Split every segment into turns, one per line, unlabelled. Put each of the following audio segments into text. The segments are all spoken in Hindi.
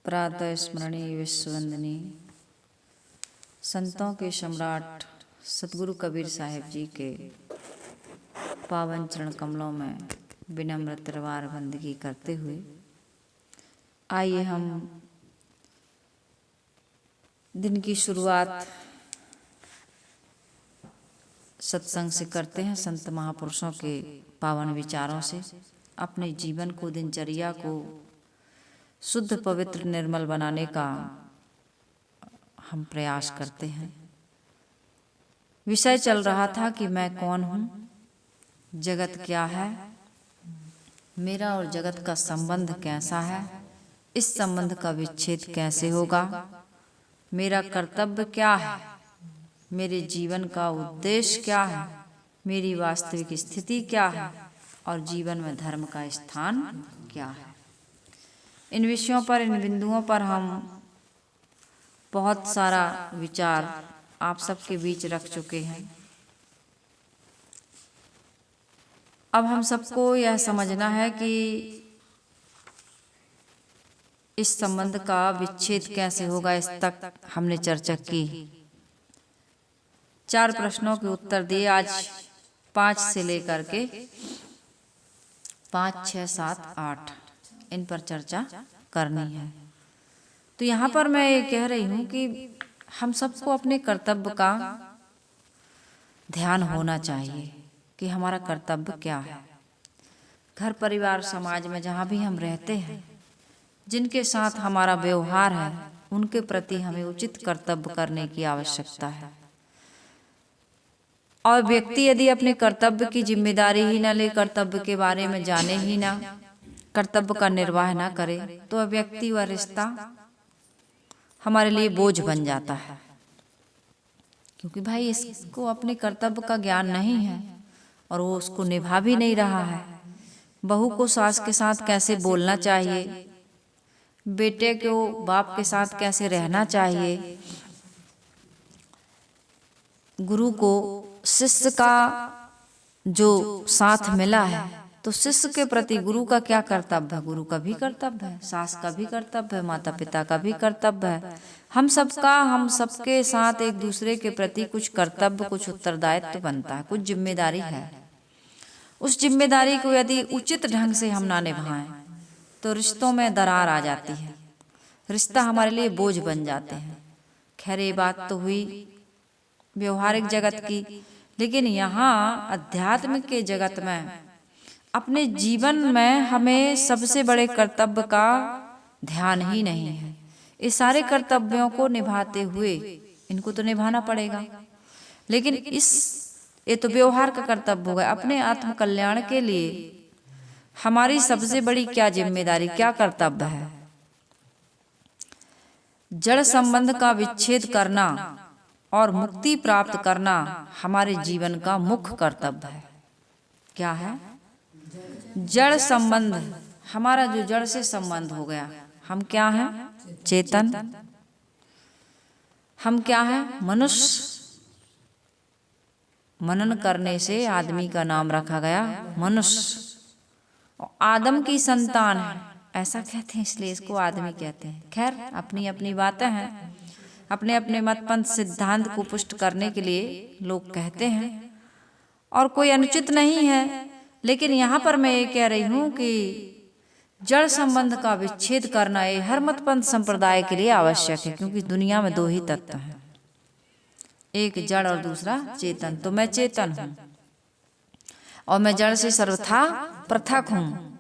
प्रातः स्मरणीय विश्ववंदनीय संतों के सम्राट सतगुरु कबीर साहिब जी के पावन चरण कमलों में विनम्र तिरवार बंदगी करते हुए आइए हम दिन की शुरुआत सत्संग से करते हैं। संत महापुरुषों के पावन विचारों से अपने जीवन को, दिनचर्या को शुद्ध, पवित्र, निर्मल बनाने का हम प्रयास करते हैं। विषय चल रहा था कि मैं कौन हूँ, जगत क्या है, मेरा और जगत का संबंध कैसा है, इस संबंध का विच्छेद कैसे होगा, मेरा कर्तव्य क्या है, मेरे जीवन का उद्देश्य क्या है, मेरी वास्तविक स्थिति क्या है और जीवन में धर्म का स्थान क्या है। इन विषयों पर, इन बिंदुओं पर हम बहुत सारा विचार आप सबके बीच रख चुके हैं। अब हम सबको यह समझना है कि इस संबंध का विच्छेद कैसे होगा। इस तक हमने चर्चा की। 4 प्रश्नों के उत्तर दिए। आज 5 से लेकर के 5, 6, 7, 8 इन पर चर्चा करनी है। तो यहाँ पर मैं ये कह रही हूँ कि हम सबको अपने कर्तव्य का ध्यान होना चाहिए कि हमारा कर्तव्य क्या है। घर परिवार समाज में जहाँ भी हम रहते हैं, जिनके साथ हमारा व्यवहार है, उनके प्रति हमें उचित कर्तव्य करने की आवश्यकता है। और व्यक्ति यदि अपने कर्तव्य की जिम्मेदारी ही न ले, कर्तव्य के बारे में जाने ही ना, कर्तव्य का निर्वाह ना करे, तो व्यक्ति व रिश्ता हमारे लिए बोझ बन जाता है। क्योंकि भाई इसको अपने कर्तव्य का ज्ञान नहीं है और वो उसको निभा भी नहीं रहा है। बहू को सास के साथ कैसे बोलना चाहिए, बेटे को बाप के साथ कैसे रहना चाहिए, गुरु को शिष्य का जो साथ मिला है तो शिष्य के प्रति गुरु का क्या कर्तव्य है। गुरु का भी कर्तव्य है, सास का भी कर्तव्य है, माता पिता का भी कर्तव्य है। हम सबके साथ एक दूसरे के प्रति कुछ कर्तव्य, कुछ उत्तरदायित्व बनता है, कुछ जिम्मेदारी है। उस जिम्मेदारी को यदि उचित ढंग से हम ना निभाएं तो रिश्तों में दरार आ जाती है, रिश्ता हमारे लिए बोझ बन जाते हैं। खैर, ये बात तो हुई व्यवहारिक जगत की, लेकिन यहाँ अध्यात्म के जगत में, अपने जीवन में हमें सबसे बड़े कर्तव्य का ध्यान ही नहीं है। इस सारे कर्तव्यों को निभाते हुए इनको तो निभाना पड़ेगा, लेकिन ये तो व्यवहार का कर्तव्य होगा। अपने आत्म कल्याण के लिए हमारी सबसे बड़ी क्या जिम्मेदारी, क्या कर्तव्य है? जड़ संबंध का विच्छेद करना और मुक्ति प्राप्त करना हमारे जीवन का मुख्य कर्तव्य है। क्या है? जड़ संबंध, हमारा जो जड़ से संबंध हो गया। हम क्या हैं? चेतन। हम क्या हैं? मनुष्य। मनन करने से आदमी का नाम रखा गया मनुष्य। आदम की संतान है, ऐसा कहते हैं, इसलिए इसको आदमी कहते हैं। खैर, अपनी अपनी बातें हैं, अपने अपने मतपंथ सिद्धांत को पुष्ट करने के लिए लोग कहते हैं और कोई अनुचित नहीं है। लेकिन यहाँ पर मैं ये कह रही हूँ कि जड़ संबंध का विच्छेद करना ये हर मतपंथ संप्रदाय के लिए आवश्यक है। क्योंकि दुनिया में 2 ही तत्व हैं, एक जड़ और दूसरा चेतन। तो मैं चेतन हूँ और मैं जड़ से सर्वथा पृथक हूँ।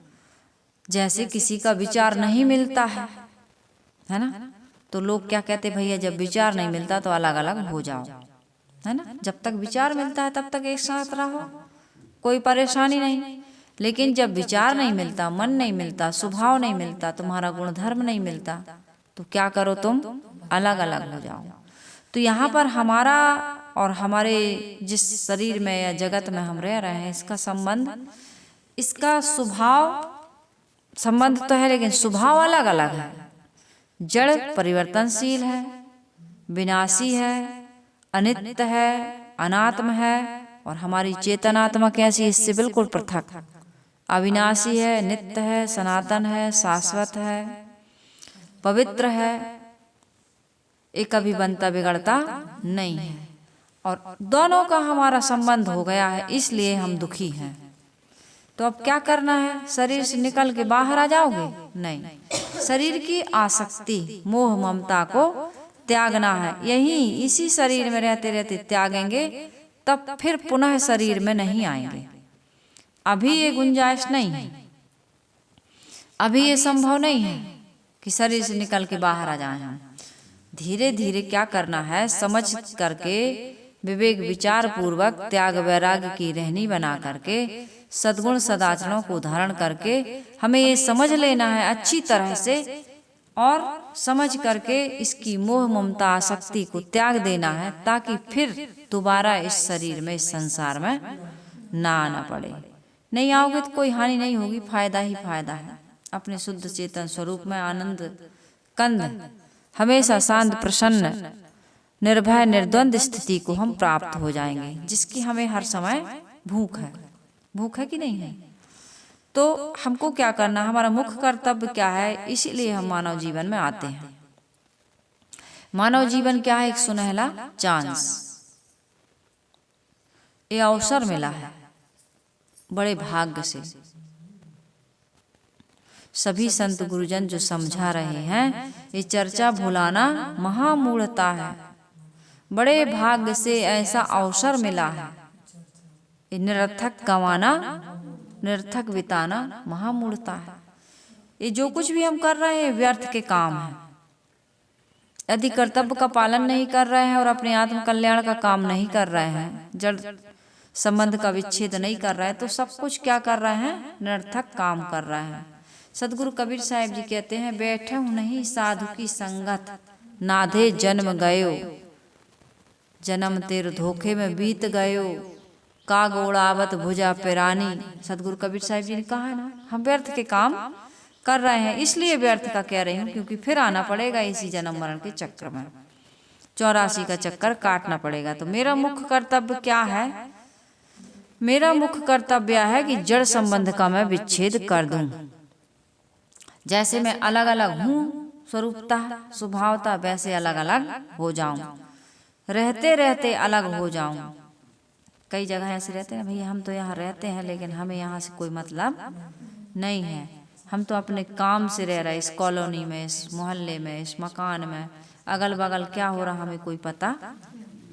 जैसे किसी का विचार नहीं मिलता है ना, तो लोग क्या कहते, भैया जब विचार नहीं मिलता तो अलग अलग हो जाओ, है ना। जब तक विचार मिलता है तब तक एक साथ रहो, कोई परेशानी नहीं। लेकिन जब विचार नहीं मिलता, मन नहीं मिलता, स्वभाव नहीं मिलता, तुम्हारा गुण धर्म नहीं मिलता, तो क्या करो, तुम अलग अलग हो जाओ। तो यहाँ पर हमारा और हमारे जिस शरीर में या जगत में हम रह रहे हैं, इसका संबंध, इसका स्वभाव संबंध तो है, लेकिन स्वभाव अलग अलग है। जड़ परिवर्तनशील है, विनाशी है, अनित्य है, अनात्म है। और हमारी चेतनात्मा कैसी? इससे बिल्कुल पृथक, अविनाशी है, नित्य है, सनातन है, शाश्वत है। पवित्र है, ये कभी बनता बिगड़ता नहीं है, और दोनों का हमारा संबंध हो गया है, इसलिए हम दुखी हैं। तो अब क्या करना है? शरीर से निकल के बाहर आ जाओगे? नहीं, शरीर की आसक्ति मोह ममता को त्यागना है। यही इसी शरीर में रहते रहते त्यागेंगे, तब फिर पुनः शरीर में नहीं आएंगे। अभी ये गुंजाइश नहीं है, अभी ये संभव नहीं है कि शरीर से निकल के बाहर आ जाएं हम। धीरे धीरे क्या करना है? समझ करके विवेक विचार पूर्वक त्याग वैराग्य की रहनी बना करके सद्गुण सदाचरणों को धारण करके हमें ये समझ लेना है अच्छी तरह से, और समझ करके इसकी मोह ममता आसक्ति को त्याग देना है, ताकि फिर दोबारा इस शरीर में, इस संसार में ना आना पड़े। नहीं आओगे तो कोई हानि नहीं होगी, फायदा ही फायदा है। अपने शुद्ध चेतन स्वरूप में आनंद कंद हमेशा शांत प्रसन्न निर्भय निर्द्वंद स्थिति को हम प्राप्त हो जाएंगे, जिसकी हमें हर समय भूख है। भूख है कि नहीं है? तो हमको क्या करना, हमारा मुख्य कर्तव्य क्या है? इसीलिए हम मानव जीवन में आते हैं। मानव जीवन क्या है? एक सुनहला चांस, ये अवसर मिला है बड़े भाग्य से। सभी संत गुरुजन जो समझा रहे हैं, ये चर्चा भुलाना महामूढ़ता है। बड़े भाग्य से ऐसा अवसर मिला है। ये निरर्थक गंवाना, निरर्थक बिताना महामूढ़ता है। ये जो कुछ भी हम कर रहे हैं व्यर्थ के काम है। यदि कर्तव्य का पालन नहीं कर रहे हैं और अपने आत्म कल्याण का काम नहीं कर रहे हैं, जड़ संबंध का विच्छेद नहीं कर रहे हैं, तो सब कुछ क्या कर रहे हैं? निरर्थक काम कर रहे हैं। सदगुरु कबीर साहिब जी कहते हैं, बैठे हूँ नहीं साधु की संगत, नाधे जन्म गयो, जन्म तेरे धोखे में बीत गयो, का गोड़ावत भुजा पिरानी। सदगुरु कबीर साहिब जी ने कहा है ना, हम व्यर्थ के काम कर रहे हैं, इसलिए व्यर्थ का कह रही हूँ, क्योंकि फिर आना पड़ेगा इसी जन्म मरण के चक्र में, 84 का चक्कर काटना पड़ेगा। तो मेरा मुख्य कर्तव्य क्या है? मेरा मुख्य कर्तव्य है कि जड़ संबंध का मैं विच्छेद कर दूं। जैसे मैं अलग अलग हूँ स्वरूपतः स्वभावतः, वैसे अलग अलग हो जाऊं, रहते रहते अलग हो जाऊं। कई जगह ऐसे रहते हैं, भैया हम तो यहाँ रहते हैं लेकिन हमें यहाँ से कोई मतलब नहीं है, हम तो अपने काम से रह रहे, इस कॉलोनी में, इस मोहल्ले में, इस मकान में, अगल बगल क्या हो रहा हमें कोई पता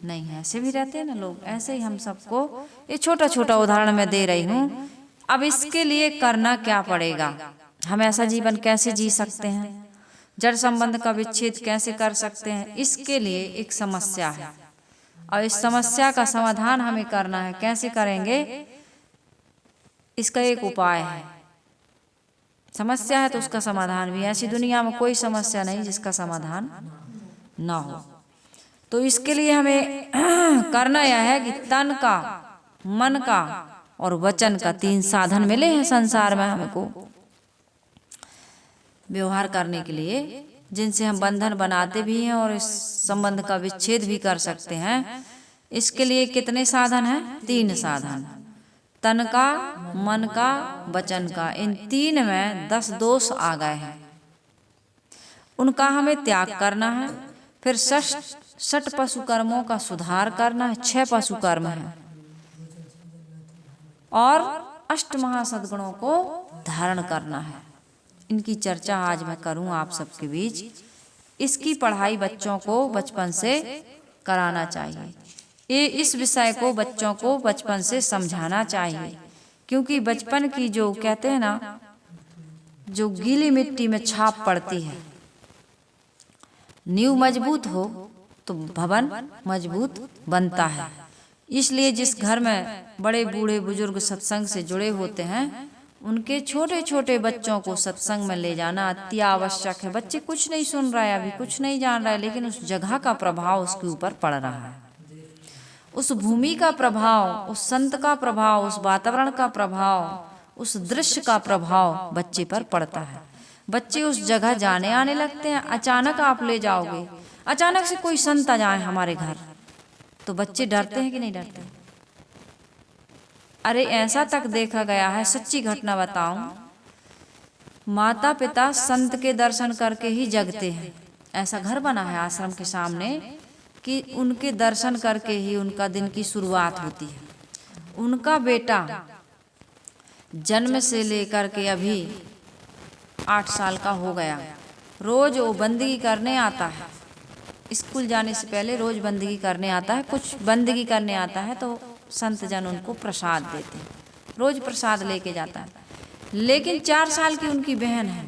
नहीं है। ऐसे भी रहते हैं ना लोग। ऐसे ही हम सबको, ये छोटा छोटा उदाहरण मैं दे रही हूँ। अब इसके लिए करना क्या पड़ेगा? हम ऐसा जीवन कैसे जी सकते हैं? जड़ संबंध का विच्छेद कैसे कर सकते हैं? इसके लिए एक समस्या है, और इस समस्या का समाधान हमें करना है। कैसे करेंगे? इसका एक उपाय है। समस्या है तो उसका समाधान भी है। ऐसी दुनिया में कोई समस्या नहीं जिसका समाधान ना हो। तो इसके लिए हमें करना यह है कि तन का, मन का और वचन का 3 साधन मिले हैं संसार में हमको व्यवहार करने के लिए, जिनसे हम बंधन बनाते भी हैं और इस संबंध का विच्छेद भी कर सकते हैं। इसके लिए कितने साधन हैं? 3 साधन, तन का, मन का, वचन का। इन 3 में 10 दोष आ गए हैं, उनका हमें त्याग करना है। फिर 6 पशु कर्मों का सुधार करना है, 6 पशु कर्म है, और 8 महासद्गुणों को धारण करना है। इनकी चर्चा आज मैं करूं आप सबके बीच। इसकी पढ़ाई बच्चों को बचपन से कराना चाहिए। ये इस विषय को बच्चों को बचपन से समझाना चाहिए, क्योंकि बचपन की जो कहते हैं ना, जो गीली मिट्टी में छाप पड़ती है, नींव मजबूत हो तो भवन मजबूत बनता है। इसलिए जिस घर में बड़े बूढ़े बुजुर्ग सत्संग से जुड़े होते हैं, उनके छोटे छोटे बच्चों को सत्संग में ले जाना अति आवश्यक है। बच्चे कुछ नहीं सुन रहा है, अभी कुछ नहीं जान रहा है, लेकिन उस जगह का प्रभाव उसके ऊपर पड़ रहा है, उस भूमि का प्रभाव, उस संत का प्रभाव, उस वातावरण का प्रभाव, उस दृश्य का प्रभाव बच्चे पर पड़ता है। बच्चे उस जगह जाने आने लगते हैं। अचानक आप ले जाओगे, अचानक से कोई संत आ जाए हमारे घर, तो बच्चे डरते हैं कि नहीं डरते? अरे ऐसा तक देखा गया है, सच्ची घटना बताऊं, माता पिता संत के दर्शन करके ही जगते हैं। ऐसा घर बना है आश्रम के सामने कि उनके दर्शन करके ही उनका दिन की शुरुआत होती है। उनका बेटा जन्म से लेकर के अभी 8 साल का हो गया, रोज वो बंदगी करने आता है। स्कूल जाने से पहले रोज बंदगी करने आता है। कुछ बंदगी करने आता है तो संत जन उनको प्रसाद देते हैं, रोज प्रसाद लेके जाता है। लेकिन 4 साल की उनकी बहन है,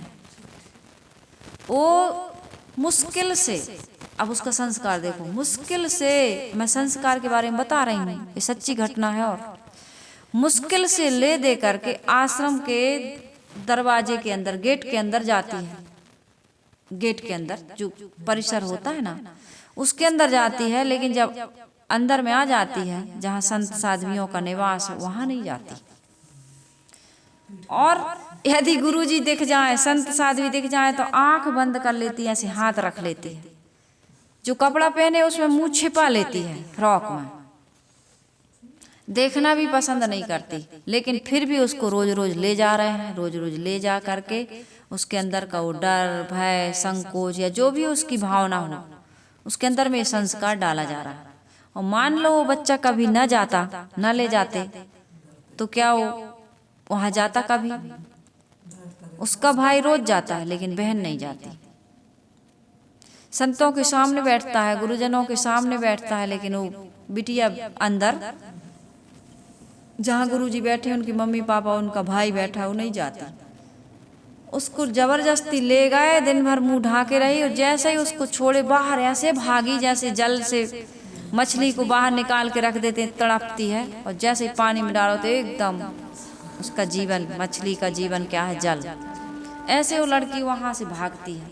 वो मुश्किल से, अब उसका संस्कार देखो, मुश्किल से, मैं संस्कार के बारे में बता रही हूँ, ये सच्ची घटना है, और मुश्किल से ले दे करके आश्रम के दरवाजे के अंदर, गेट के अंदर जाती है। गेट के अंदर जो परिसर होता है ना, उसके अंदर जाती है। लेकिन जब अंदर में आ जाती है जहाँ संत साध्वियों का निवास है, वहां नहीं जाती। और यदि गुरुजी दिख जाए, संत साध्वी दिख जाए तो आंख बंद कर लेती है, ऐसे हाथ रख लेती है। जो कपड़ा पहने उसमें मुंह छिपा लेती है, फ्रॉक में देखना भी पसंद नहीं करती। लेकिन फिर भी उसको रोज रोज ले जा रहे हैं, रोज रोज ले जा करके उसके अंदर का वो डर, भय, संकोच या जो भी उसकी भावना हो, उसके अंदर में संस्कार डाला जा रहा है। और मान लो वो बच्चा कभी न जाता, न ले जाते, तो क्या वो वहां जाता? कभी उसका भाई रोज जाता है लेकिन बहन नहीं जाती। संतों के सामने बैठता है, गुरुजनों के सामने बैठता है, लेकिन वो बिटिया अंदर जहाँ गुरुजी बैठे, उनकी मम्मी पापा, उनका भाई बैठा, वो नहीं जाती। उसको जबरदस्ती ले गए, दिन भर मुंह ढाके रही, और जैसे ही उसको छोड़े बाहर ऐसे भागी जैसे जल से मछली को बाहर निकाल के रख देते, तड़पती है, और जैसे ही पानी में डालो तो एकदम उसका जीवन, मछली का जीवन क्या है? जल। ऐसे वो लड़की वहां से भागती है।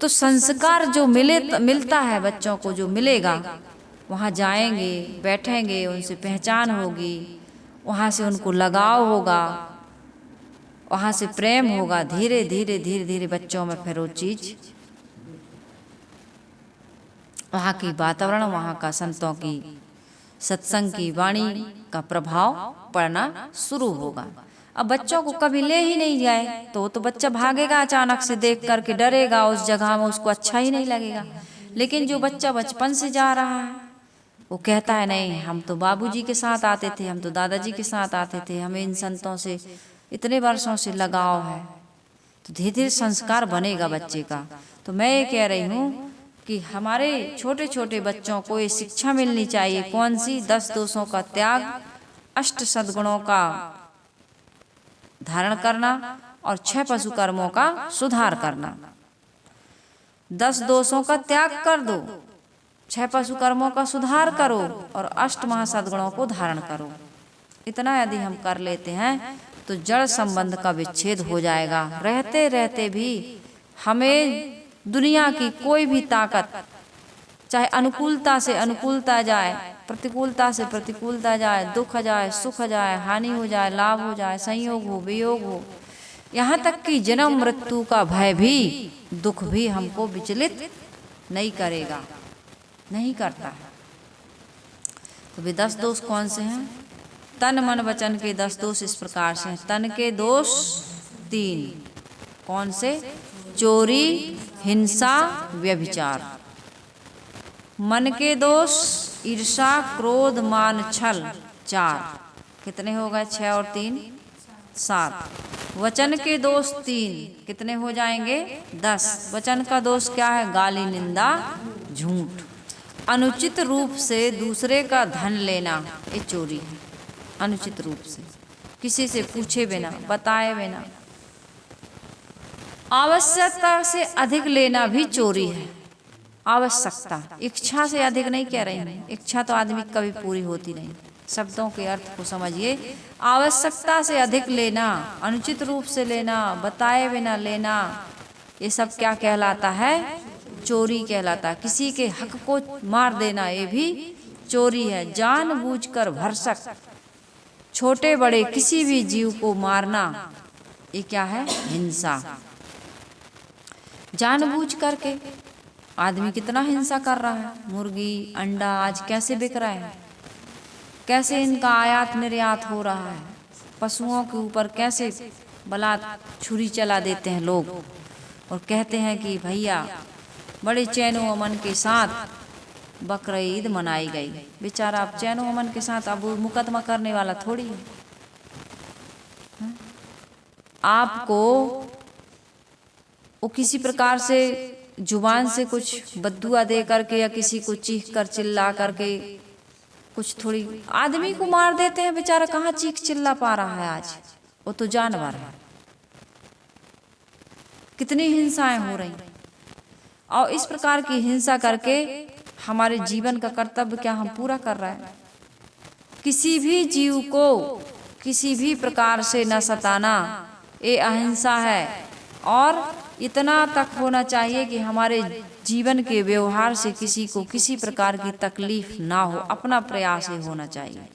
तो संस्कार जो मिलता है बच्चों को, जो मिलेगा, वहां जाएंगे, बैठेंगे, उनसे पहचान होगी, वहां से उनको लगाव होगा, वहां से प्रेम होगा। धीरे धीरे धीरे धीरे बच्चों में फिर वो चीज, वहां की वातावरण, वहां का संतों की सत्संग की वाणी का प्रभाव पड़ना शुरू होगा। अब बच्चों को कभी ले ही नहीं जाए तो बच्चा भागेगा, अचानक से देख करके डरेगा, उस जगह में उसको अच्छा ही नहीं लगेगा। लेकिन जो बच्चा बचपन से जा रहा है, वो कहता है नहीं, हम तो बाबूजी के साथ आते थे, हम तो दादाजी के साथ आते थे, हमें इन संतों से इतने वर्षों से लगाव है। तो धीरे धीरे संस्कार बनेगा बच्चे का। तो मैं ये कह रही हूँ कि हमारे छोटे छोटे बच्चों को ये शिक्षा मिलनी चाहिए। कौन सी? 10 दोषों का त्याग, 8 सद्गुणों का धारण करना और 6 पशु कर्मों का सुधार करना। 10 दोषों का त्याग कर दो, 6 पशु कर्मों का सुधार करो और 8 महासद्गुणों को धारण करो। इतना यदि हम कर लेते हैं तो जड़ संबंध का विच्छेद हो जाएगा। रहते रहते भी हमें दुनिया की कोई भी ताकत, चाहे अनुकूलता से अनुकूलता जाए, प्रतिकूलता से प्रतिकूलता जाए, दुख जाए, सुख जाए, हानि हो जाए, लाभ हो जाए, संयोग हो, वियोग हो, यहाँ तक कि जन्म मृत्यु का भय भी, दुख भी हमको विचलित नहीं करेगा, नहीं करता है। तो वे 10 दोष कौन से हैं? तन मन वचन के 10 दोष इस प्रकार से हैं। तन के दोष 3, कौन से? चोरी, हिंसा, व्यभिचार। मन के दोष ईर्षा, क्रोध, मान, छल, 4। कितने हो गए? 6 और 3 7। वचन के दोष 3, कितने हो जाएंगे? 10। वचन का दोष क्या है? गाली, निंदा, झूठ। अनुचित रूप से दूसरे का धन लेना, ये चोरी है। अनुचित रूप से, किसी से पूछे बिना, बताए बिना, आवश्यकता से अधिक लेना भी चोरी है। आवश्यकता, इच्छा से अधिक नहीं कह रही हूँ, इच्छा तो आदमी की कभी पूरी होती नहीं। शब्दों के अर्थ को समझिए। आवश्यकता से अधिक लेना, अनुचित रूप से लेना, बताए बिना लेना, ये सब क्या कहलाता है? चोरी कहलाता है। किसी के हक को मार देना, ये भी चोरी है। जानबूझकर भरसक, छोटे बड़े किसी भी जीव को मारना, ये क्या है? हिंसा। जानबूझ करके आदमी कितना हिंसा कर रहा है। मुर्गी, अंडा आज कैसे बिक रहा है, कैसे इनका आयात निर्यात हो रहा है, पशुओं के ऊपर कैसे बलात् छुरी चला देते हैं लोग और कहते हैं कि भैया बड़े चैनो अमन के साथ बकरा ईद मनाई गई। बेचारा अब चैनो अमन के साथ अब वो मुकदमा करने वाला थोड़ी है। आपको वो किसी प्रकार से जुबान से कुछ बद्दुआ दे करके या किसी को चीख कर चिल्ला करके कुछ थोड़ी आदमी को मार देते हैं। बेचारा कहाँ चीख चिल्ला पा रहा है आज, वो तो जानवर है। कितनी हिंसाएं हो रही, और इस प्रकार की हिंसा करके हमारे जीवन का कर्तव्य क्या हम पूरा कर रहे हैं? किसी भी जीव को किसी भी प्रकार से न सताना, ये अहिंसा है। और इतना तक होना चाहिए कि हमारे जीवन के व्यवहार से किसी को किसी प्रकार की तकलीफ ना हो, अपना प्रयास ही होना चाहिए।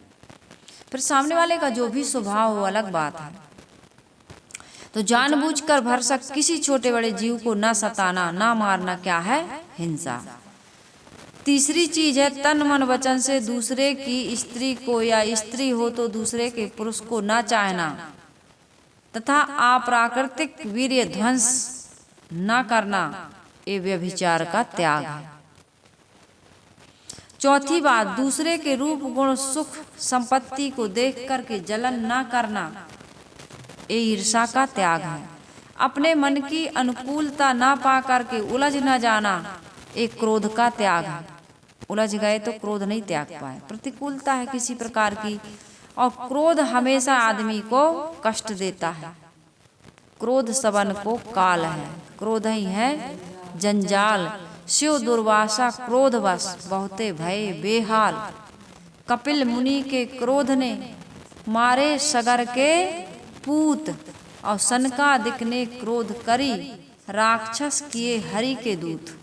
फिर सामने वाले का जो भी स्वभाव हो अलग बात है। तो जानबूझकर भरसक किसी छोटे बड़े जीव को ना सताना, ना मारना क्या है? हिंसा। तीसरी चीज है तन मन वचन से दूसरे की स्त्री को या स्त्री हो तो दूसरे के पुरुष को ना चाहना तथा अप्राकृतिक वीर्य ध्वंस ना करना, ये व्यभिचार का त्याग है। चौथी बात, दूसरे के रूप गुण सुख संपत्ति को देख करके जलन ना करना, ये ईर्षा का त्याग है। अपने मन की अनुकूलता ना पा करके उलझ न जाना, एक क्रोध का त्याग है। उलझ गए तो क्रोध नहीं त्याग पाए, प्रतिकूलता है किसी प्रकार की, और क्रोध हमेशा आदमी को कष्ट देता है। क्रोध सबन को काल है, क्रोध ही है जंजाल। शिव दुर्वासा क्रोधवश बहुते भय बेहाल। कपिल मुनि के क्रोध ने मारे सगर के पूत, और सनकादिक ने क्रोध करी राक्षस किए हरि के दूत।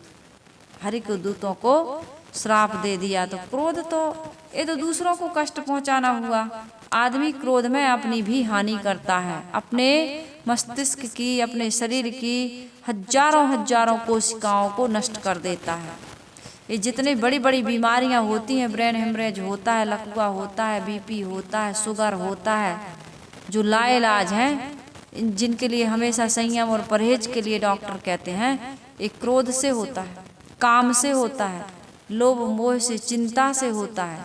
हरि के दूतों को श्राप दे दिया। तो क्रोध तो ये तो दूसरों को कष्ट पहुंचाना हुआ। आदमी क्रोध में अपनी भी हानि करता है, अपने मस्तिष्क की, अपने शरीर की हजारों कोशिकाओं को नष्ट कर देता है। ये जितनी बड़ी बड़ी बीमारियां होती हैं, ब्रेन हेमरेज होता है, लकवा होता है, बीपी होता है, शुगर होता है, जो लाइलाज हैं, जिनके लिए हमेशा संयम और परहेज के लिए डॉक्टर कहते हैं, एक क्रोध से होता है, काम से होता है, लोभ मोह से, चिंता से होता है।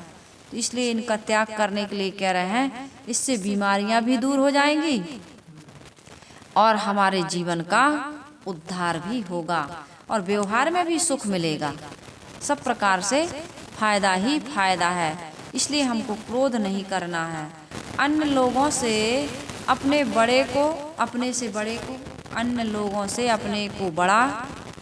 तो इसलिए इनका त्याग करने के लिए कह रहे हैं, इससे बीमारियां भी दूर हो जाएंगी और हमारे जीवन का उद्धार भी होगा और व्यवहार में भी सुख मिलेगा। सब प्रकार से फायदा ही फायदा है। इसलिए हमको क्रोध नहीं करना है। अन्य लोगों से अपने बड़े को, अपने से बड़े को, अन्य लोगों से अपने को बड़ा,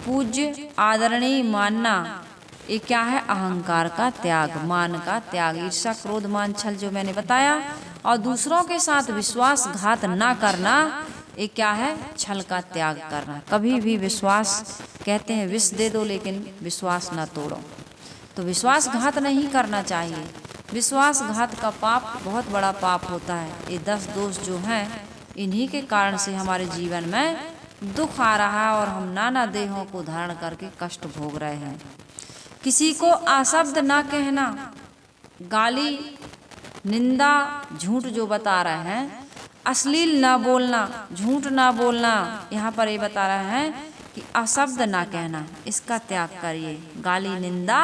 पूज्य, आदरणीय मानना, ये क्या है? अहंकार का त्याग, मान का त्याग। ईर्ष्या, क्रोध, मान, छल जो मैंने बताया। और दूसरों के साथ विश्वासघात ना करना, ये क्या है? छल का त्याग करना। कभी भी विश्वास, कहते हैं विष दे दो लेकिन विश्वास ना तोड़ो। तो विश्वासघात नहीं करना चाहिए। विश्वासघात का पाप बहुत बड़ा पाप होता है। ये 10 दोष जो हैं, इन्हीं के कारण से हमारे जीवन में दुख आ रहा है और हम नाना देहों को धारण करके कष्ट भोग रहे हैं। किसी को अशब्द ना कहना, गाली, निंदा, झूठ जो बता रहे हैं, अश्लील ना बोलना, झूठ ना बोलना। यहाँ पर ये बता रहे हैं कि अशब्द ना कहना, इसका त्याग करिए। गाली, निंदा,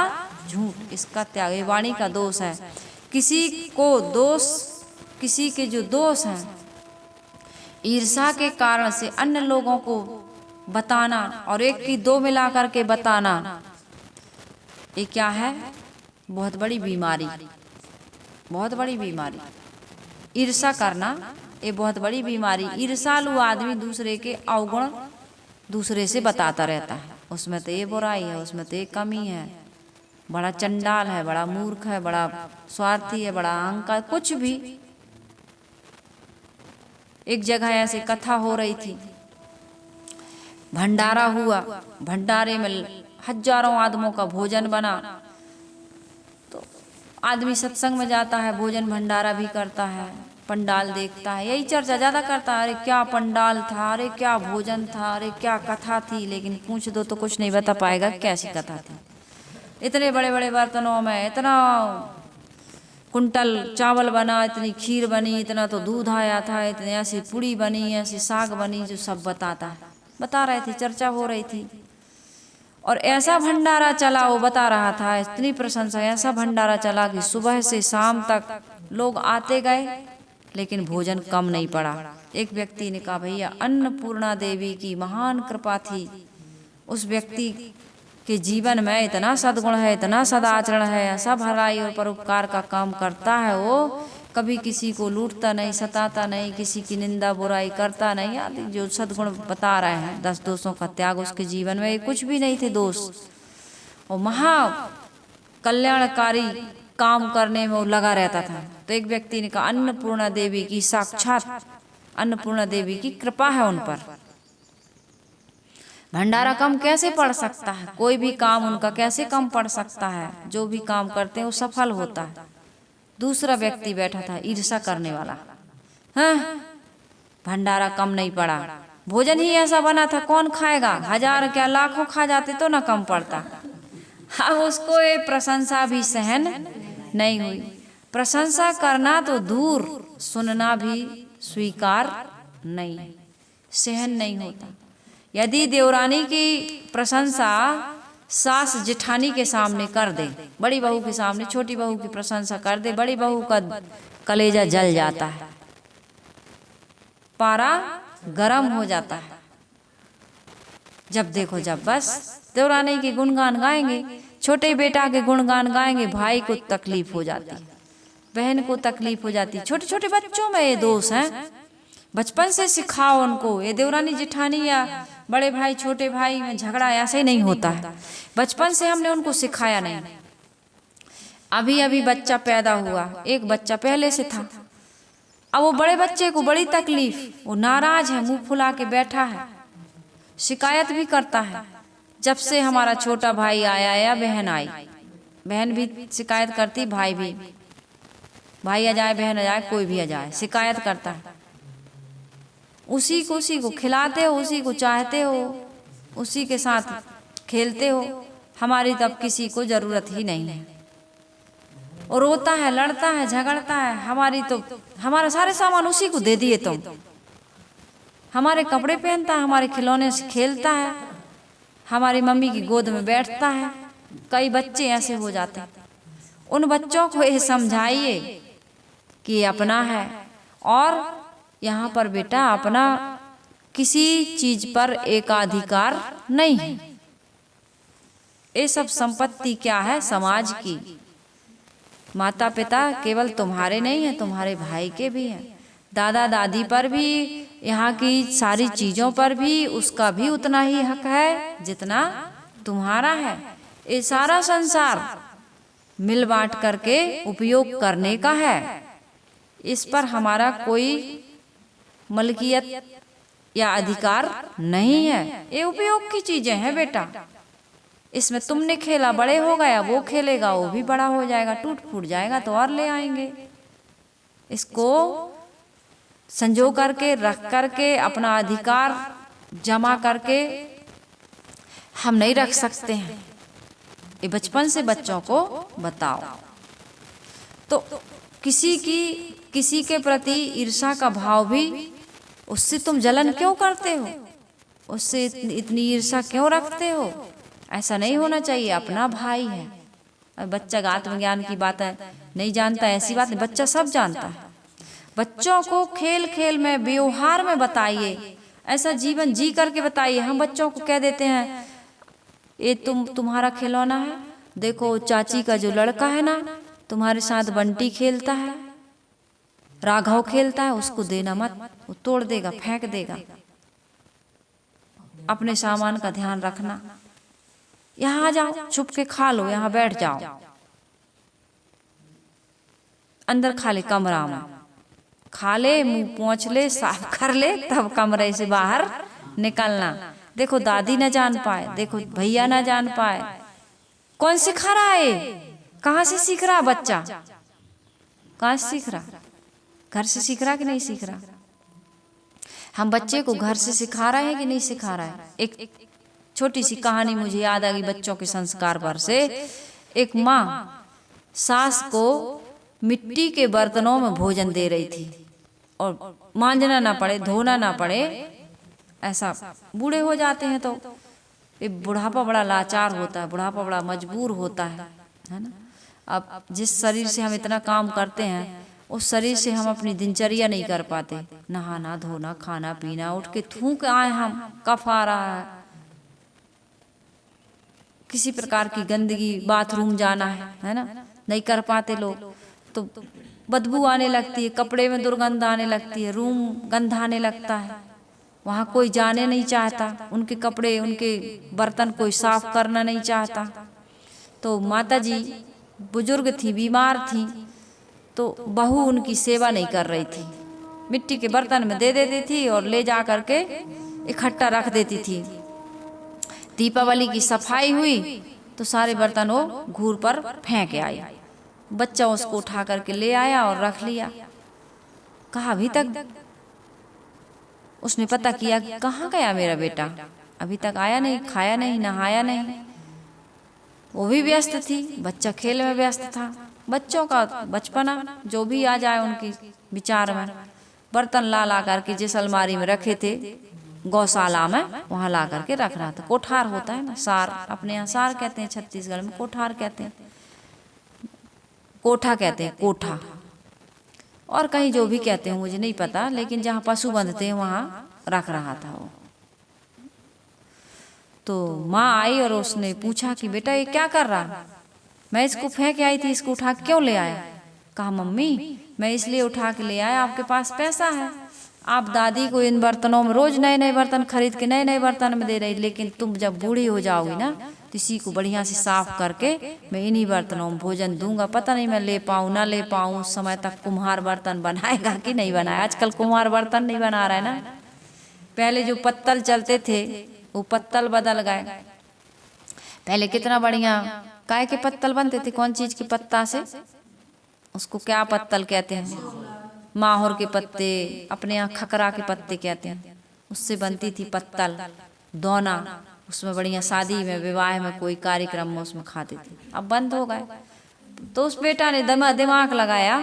झूठ, इसका त्याग, ये वाणी का दोष है। किसी को दोष, किसी के जो दोष हैं, ईर्ष्या के कारण से अन्य लोगों को बताना और एक की दो मिला करके बताना, ये क्या है? बहुत बड़ी बीमारी, बहुत बड़ी बीमारी। ईर्ष्या करना ये बहुत बड़ी बीमारी। ईर्ष्यालु आदमी दूसरे के अवगुण दूसरे से बताता रहता है, उसमें तो ये बुराई है, उसमें तो ये कमी है, बड़ा चंडाल है, बड़ा मूर्ख है, बड़ा स्वार्थी है, बड़ा अहंकार, कुछ भी। एक जगह ऐसे कथा हो रही थी, भंडारा हुआ, भंडारे में हजारों आदमों का भोजन बना। तो आदमी सत्संग में जाता है, भोजन भंडारा भी करता है, पंडाल देखता है, यही चर्चा ज्यादा करता है। अरे क्या पंडाल था, अरे क्या भोजन था, अरे क्या कथा थी। लेकिन पूछ दो तो कुछ नहीं बता पाएगा कैसी कथा थी। इतने बड़े बड़े बर्तनों में इतना कुंटल चावल बना, इतनी खीर बनी, इतना तो दूध आया था, इतनी ऐसी पूड़ी बनी, ऐसी साग बनी, जो सब बता रहे थे, चर्चा हो रही थी। और ऐसा भंडारा चला, वो बता रहा था, इतनी प्रशंसा, ऐसा भंडारा चला कि सुबह से शाम तक लोग आते गए, लेकिन भोजन कम नहीं पड़ा। एक व्यक्ति ने कहा, भैया अन्नपूर्णा देवी की महान कृपा थी, उस व्यक्ति के जीवन में इतना सद्गुण है, इतना सदाचरण है, ऐसा भलाई और परोपकार का काम करता है, वो कभी किसी को लूटता नहीं, सताता नहीं, किसी की निंदा बुराई करता नहीं, आदि जो सद्गुण बता रहे हैं, 10 दोषों का त्याग, उसके जीवन में कुछ भी नहीं थे दोष, और महा कल्याणकारी काम करने में वो लगा रहता था। तो एक व्यक्ति ने कहा, अन्नपूर्णा देवी की, साक्षात अन्नपूर्णा देवी की कृपा है उन पर, भंडारा कम कैसे पड़ सकता है, कोई भी काम उनका कैसे कम पड़ सकता है, जो भी काम करते हैं वो सफल होता है। दूसरा व्यक्ति बैठा था, ईर्ष्या करने वाला, हाँ, भंडारा कम नहीं पड़ा, भोजन ही ऐसा बना था, कौन खाएगा, 1000 क्या लाखों खा जाते तो ना कम पड़ता। अब उसको ये प्रशंसा भी सहन नहीं हुई। प्रशंसा करना तो दूर, सुनना भी स्वीकार नहीं, सहन नहीं होता। यदि देवरानी की प्रशंसा सास जेठानी के सामने कर दे, बड़ी बहू के सामने छोटी बहू की प्रशंसा कर दे, बड़ी बहू का कलेजा जल जाता है, पारा गरम हो जाता है। जब देखो जब बस देवरानी के गुणगान गाएंगे, छोटे बेटा के गुणगान गाएंगे, भाई को तकलीफ हो जाती, बहन को तकलीफ हो जाती। छोटे छोटे बच्चों में ये दोष हैं, बचपन से सिखाओ उनको। ये देवरानी जेठानी या बड़े भाई छोटे भाई में झगड़ा ऐसे ही नहीं होता है, बचपन से हमने उनको सिखाया नहीं। अभी अभी बच्चा पैदा हुआ, एक बच्चा पहले से था, अब वो बड़े बच्चे को बड़ी तकलीफ, वो नाराज है, मुंह फुला के बैठा है, शिकायत भी करता है। जब से हमारा छोटा भाई आया या बहन आई, बहन भी शिकायत करती, भाई भी, भाई आ जाए बहन आ जाए कोई भी आ जाए शिकायत करता है। उसी को खिलाते हो, उसी को चाहते हो, उसी के साथ खेलते हो, हमारी तब किसी को जरूरत ही नहीं है। और रोता है, लड़ता है, झगड़ता है, हमारी तो हमारा सारे सामान उसी को दे दिए तुम, हमारे कपड़े पहनता है, हमारे खिलौने से खेलता है, हमारी मम्मी की गोद में बैठता है। कई बच्चे ऐसे हो जाते हैं। उन बच्चों को ये समझाइए कि ये अपना है, और यहाँ पर बेटा अपना किसी चीज पर एकाधिकार नहीं है, ये सब संपत्ति क्या है, समाज की। माता पिता केवल तुम्हारे नहीं है, तुम्हारे भाई के भी हैं, दादा दादी पर भी, यहाँ की सारी चीजों पर भी उसका भी उतना ही हक है जितना तुम्हारा है। ये सारा संसार मिल बांट करके उपयोग करने का है, इस पर हमारा कोई मलकियत या अधिकार नहीं है। ये उपयोग की चीजें हैं बेटा, इसमें तुमने खेला, बड़े हो गया, वो खेलेगा, वो भी बड़ा हो जाएगा, टूट फूट जाएगा तो और ले आएंगे। इसको संजो करके रख करके अपना अधिकार जमा करके हम नहीं रख सकते हैं। ये बचपन से बच्चों को बताओ। तो किसी के प्रति ईर्ष्या का भाव भी, उससे तुम जलन क्यों करते हो, उससे इतनी ईर्ष्या क्यों रखते हो, ऐसा नहीं होना चाहिए। अपना भाई है। और बच्चा आत्मज्ञान की बात है नहीं जानता, ऐसी बात नहीं, बच्चा सब जानता है। बच्चों को खेल खेल में, व्यवहार में बताइए, ऐसा जीवन जी करके बताइए। हम बच्चों को कह देते हैं ये तुम्हारा खिलौना है, देखो चाची का जो लड़का है ना, तुम्हारे साथ बंटी खेलता है, राघव खेलता है, उसको देना मत, वो तोड़ देगा, फेंक देगा। अपने सामान का ध्यान रखना। यहाँ आ जाओ, छुप के खा लो, यहाँ बैठ जाओ, अंदर खा ले, कमरा में खा ले, मुंह पोंछ ले, साफ कर ले, तब कमरे से बाहर निकलना। देखो दादी न जान पाए, देखो भैया न जान पाए। कौन सिखा रहा है, कहाँ से सीख रहा बच्चा, कहाँ से सीख रहा, घर से सीख रहा कि नहीं सीख रहा। हम बच्चे को घर से सिखा रहे हैं कि नहीं सिखा रहा है। एक छोटी सी कहानी मुझे याद आ गई बच्चों के संस्कार पर से। एक माँ सास को मिट्टी के बर्तनों में भोजन दे रही थी और मांजना ना पड़े, धोना ना पड़े। ऐसा बूढ़े हो जाते हैं तो ये बुढ़ापा बड़ा लाचार होता है, बुढ़ापा बड़ा मजबूर होता है ना। अब जिस शरीर से हम इतना काम करते हैं उस शरीर से हम अपनी दिनचर्या नहीं कर पाते, नहाना धोना खाना पीना, उठ के थूक आए हम, कफ आ रहा है, किसी प्रकार की गंदगी, बाथरूम जाना है ना, नहीं कर पाते लोग, तो बदबू आने लगती है, कपड़े में दुर्गंध आने लगती है, रूम गंध आने लगता है, वहाँ कोई जाने नहीं चाहता, उनके कपड़े उनके बर्तन कोई साफ करना नहीं चाहता। तो माता जी बुजुर्ग थी, बीमार थी, तो बहू उनकी सेवा नहीं कर रही थी, मिट्टी के बर्तन में दे देती थी और ले जा करके इकट्ठा रख देती थी। दीपावली की सफाई हुई तो सारे बर्तन वो घूर पर फेंक आई, बच्चा उसको उठा करके ले आया और रख लिया। कहा अभी तक उसने पता किया कहाँ गया मेरा बेटा, अभी तक आया नहीं, खाया नहीं, नहाया नहीं। वो भी व्यस्त थी, बच्चा खेल में व्यस्त था। बच्चों का बचपना जो भी आ जाए उनकी विचार में, बर्तन ला ला करके जिस अलमारी में रखे थे गौशाला में वहां ला करके रख रहा था। कोठार होता है ना, सार, अपने यहाँ सार कहते हैं, छत्तीसगढ़ में कोठार कहते हैं, कोठा कहते हैं, कोठा, और कहीं जो भी कहते हैं मुझे नहीं पता, लेकिन जहाँ पशु बंधते हैं वहां रख रहा था वो। तो माँ आई और उसने पूछा कि बेटा ये क्या कर रहा, मैं इसको फेंक आई थी, इसको उठा के क्यों ले आया। कहा मम्मी मैं इसलिए उठा के ले आया, आपके पास पैसा है, आप दादी को इन बर्तनों में रोज नए नए बर्तन खरीद के नए नए बर्तन में दे रही, लेकिन तुम जब बूढ़ी हो जाओगी ना तो इसी को बढ़िया से साफ करके मैं इन्हीं बर्तनों में भोजन दूंगा। पता नहीं मैं ले पाऊँ ना ले पाऊँ, उस समय तक कुम्हार बर्तन बनाएगा कि नहीं बनाए। आजकल कुम्हार बर्तन नहीं बना रहा है ना, पहले जो पत्तल चलते थे वो पत्तल बदल गए। पहले कितना बढ़िया काय के पत्तल बनते थे, कौन चीज के पत्ता से, उसको क्या पत्तल कहते हैं, माहौर के पत्ते, अपने यहाँ खकरा के पत्ते कहते हैं, उससे बनती थी पत्तल, दोना, उसमें बढ़िया शादी में विवाह में कोई कार्यक्रम में उसमें खाते थे। अब बंद हो गए। तो उस बेटा ने दिमाग लगाया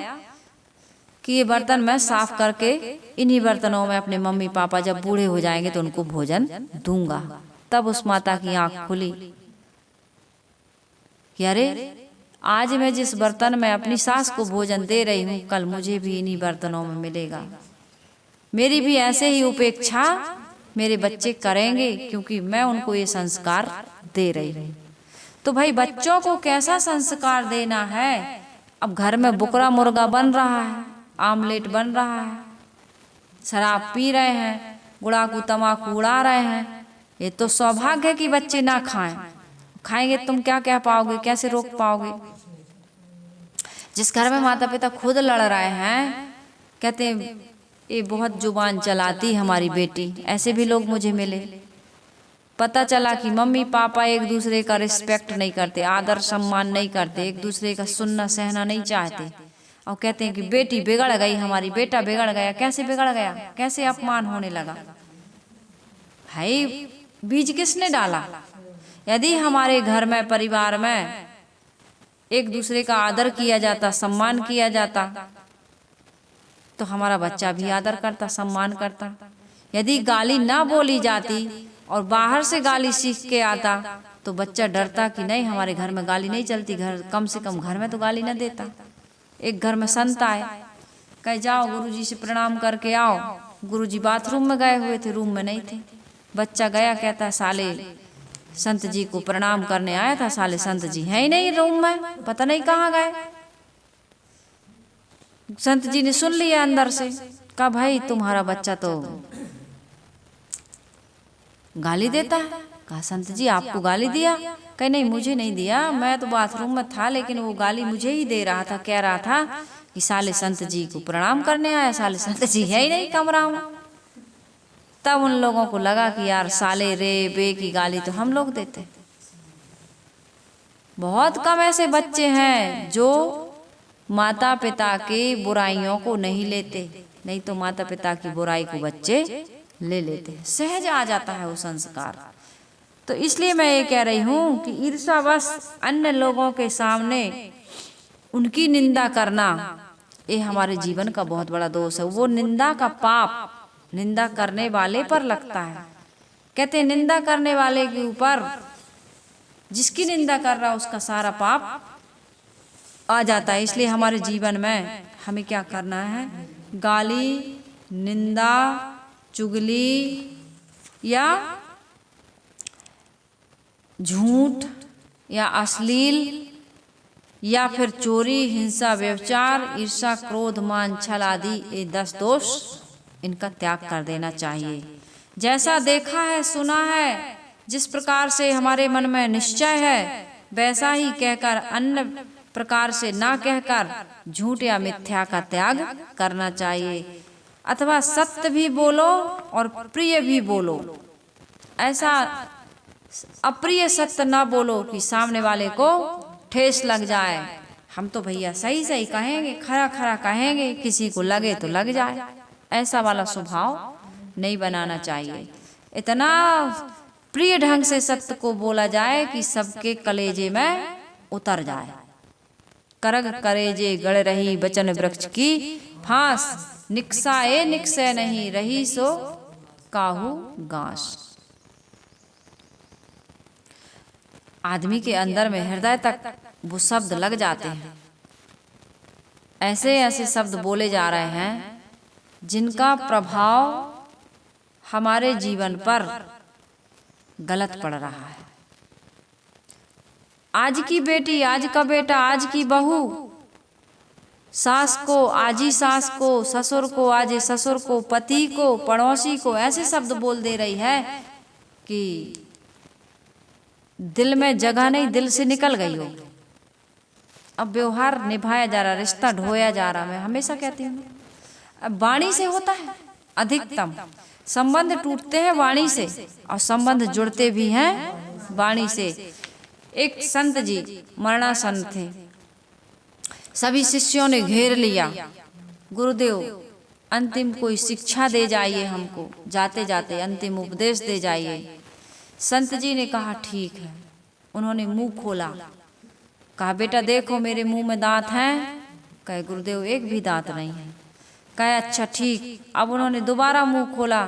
कि ये बर्तन मैं साफ करके इन्हीं बर्तनों में अपने मम्मी पापा जब बूढ़े हो जाएंगे तो उनको भोजन दूंगा। तब उस माता की आंख खुली कि अरे आज मैं जिस बर्तन में अपनी सास को भोजन दे रही हूँ, कल मुझे भी इन्हीं बर्तनों में मिलेगा। मेरी भी ऐसे ही उपेक्षा मेरे बच्चे करेंगे, क्योंकि मैं उनको ये संस्कार दे रही हूँ। तो भाई बच्चों को कैसा संस्कार देना है। अब घर में बुकरा मुर्गा बन रहा है, आमलेट बन रहा है, शराब पी रहे हैं, गुड़ाकू तमाकू उड़ा रहे हैं, ये तो सौभाग्य है कि बच्चे ना खाएं। खाएंगे तुम क्या कह पाओगे, कैसे रोक पाओगे। जिस घर में माता पिता खुद लड़ रहे हैं, कहते हैं ये बहुत जुबान चलाती हमारी बेटी, ऐसे भी लोग मुझे मिले। पता चला कि मम्मी पापा एक दूसरे का रिस्पेक्ट नहीं करते, आदर सम्मान नहीं करते, एक दूसरे का सुनना सहना नहीं चाहते, और कहते हैं कि बेटी बिगड़ गई हमारी, बेटा बिगड़ गया। कैसे बिगड़ गया, कैसे अपमान होने लगा। भाई बीज किसने डाला। यदि हमारे घर में परिवार में एक दूसरे का आदर किया जाता, सम्मान किया जाता, तो हमारा बच्चा भी आदर करता, सम्मान करता। यदि गाली ना बोली जाती और बाहर से गाली सीख के आता तो बच्चा डरता कि नहीं हमारे घर में गाली नहीं चलती, घर कम से कम घर में तो गाली ना देता। एक घर में संत आए, कहे जाओ गुरुजी से प्रणाम करके आओ। गुरुजी बाथरूम में गए हुए थे, रूम में नहीं थे। बच्चा गया, कहता साले संत जी को प्रणाम करने आया था, साले संत जी है ही नहीं रूम में, पता नहीं कहाँ गए। संत जी ने सुन लिया अंदर से, कहा भाई तुम्हारा बच्चा तो गाली देता है। कहा संत जी आपको गाली दिया। कहे नहीं मुझे नहीं दिया, मैं तो बाथरूम में था, लेकिन वो गाली मुझे ही दे रहा था, कह रहा था कि साले संत जी को प्रणाम करने आया, साले संत जी है ही नहीं कमरा में। तब उन लोगों को लगा कि यार साले रे बे की गाली तो हम लोग देते। बहुत कम ऐसे बच्चे हैं जो माता पिता की बुराइयों को नहीं लेते, नहीं तो माता पिता की बुराई को बच्चे ले लेते हैं, सहज आ जाता है वो संस्कार। तो इसलिए मैं ये कह रही हूँ कि ईर्ष्यावश अन्य लोगों के सामने उनकी निंदा करना ये हमारे जीवन का बहुत बड़ा दोष है। वो निंदा का पाप निंदा करने वाले पर लगता है। कहते हैं निंदा करने वाले के ऊपर, जिसकी निंदा कर रहा उसका सारा पाप आ जाता है। इसलिए हमारे जीवन में हमें क्या करना है, गाली, निंदा, चुगली या झूठ या अश्लील या फिर चोरी, हिंसा, व्यभिचार, ईर्ष्या, क्रोध, मान, छल आदि ये 10 दोष इनका त्याग कर देना चाहिए। जैसा देखा है, सुना है, जिस प्रकार से हमारे मन में निश्चय है, वैसा ही कहकर, अन्य प्रकार से ना कहकर झूठ या मिथ्या का त्याग करना चाहिए। अथवा सत्य भी बोलो और प्रिय भी बोलो। ऐसा अप्रिय सत्य ना बोलो कि सामने वाले को ठेस लग जाए। हम तो भैया सही सही कहेंगे, खरा खरा कहेंगे, किसी को लगे तो लग जाए। ऐसा वाला स्वभाव नहीं बनाना चाहिए। इतना प्रिय ढंग से सत्य को बोला जाए कि सबके कलेजे में उतर जाए। करग करेजे गड़ रही बचन वृक्ष की फांस, निकसाए निकसे नहीं रही सो काहू गांस। आदमी के अंदर में हृदय तक वो शब्द लग जाते हैं। ऐसे ऐसे शब्द बोले जा रहे हैं जिनका प्रभाव हमारे जीवन पर गलत पड़ रहा है। आज की बेटी, आज का बेटा, आज की बहू, सास को आजी सास को, ससुर को आजे ससुर को, पति को, पड़ोसी को ऐसे शब्द बोल दे रही है कि दिल में जगह नहीं, दिल से निकल गई हो। अब व्यवहार निभाया जा रहा, रिश्ता ढोया जा रहा। मैं हमेशा कहती हूँ अब वाणी से होता है अधिकतम संबंध टूटते हैं वाणी से, और संबंध जुड़ते भी हैं वाणी से। एक संत जी मरणासन थे, सभी शिष्यों ने घेर लिया, गुरुदेव अंतिम कोई शिक्षा दे जाइए हमको, जाते जाते अंतिम उपदेश दे जाइए। संत जी ने कहा ठीक है। उन्होंने मुंह खोला, कहा बेटा देखो मेरे मुंह में दांत हैं। कहे गुरुदेव एक भी दांत नहीं है। कहे अच्छा ठीक। अब उन्होंने दोबारा मुंह खोला,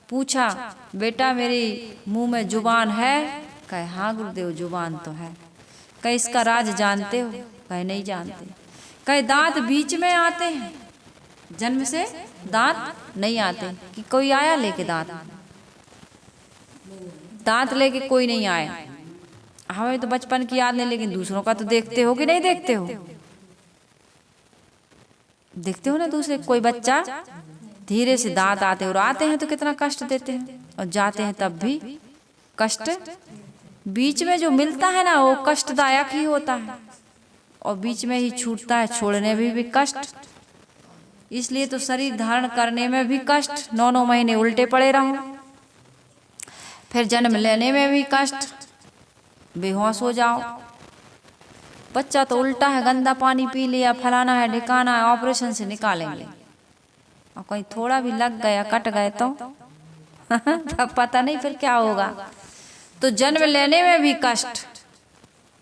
पूछा बेटा मेरी मुंह में जुबान है? कहे हाँ गुरुदेव जुबान तो है। कहे इसका राज जानते हो? कहे नहीं जानते। कहे दांत बीच में आते हैं, जन्म से दांत नहीं आते कि कोई आया लेके दांत? दांत लेके कोई नहीं आया। हमें तो बचपन की याद नहीं, लेकिन दूसरों का तो देखते हो कि नहीं देखते हो? देखते हो ना, दूसरे कोई बच्चा धीरे से दांत आते और आते हैं तो कितना कष्ट देते हैं, और जाते हैं तब भी कष्ट। बीच में जो मिलता है ना वो कष्टदायक ही होता है, और बीच में ही छूटता है, छोड़ने में भी कष्ट। इसलिए तो शरीर धारण करने में भी कष्ट, 9 महीने उल्टे पड़े रहो, फिर जन्म लेने में भी कष्ट, बेहोश हो जाओ। बच्चा तो उल्टा है, गंदा पानी पी लिया, फलाना है ढिकाना है, ऑपरेशन से निकालेंगे। और कहीं थोड़ा भी लग गया, कट गए तो तब पता नहीं फिर क्या होगा। तो जन्म लेने में भी कष्ट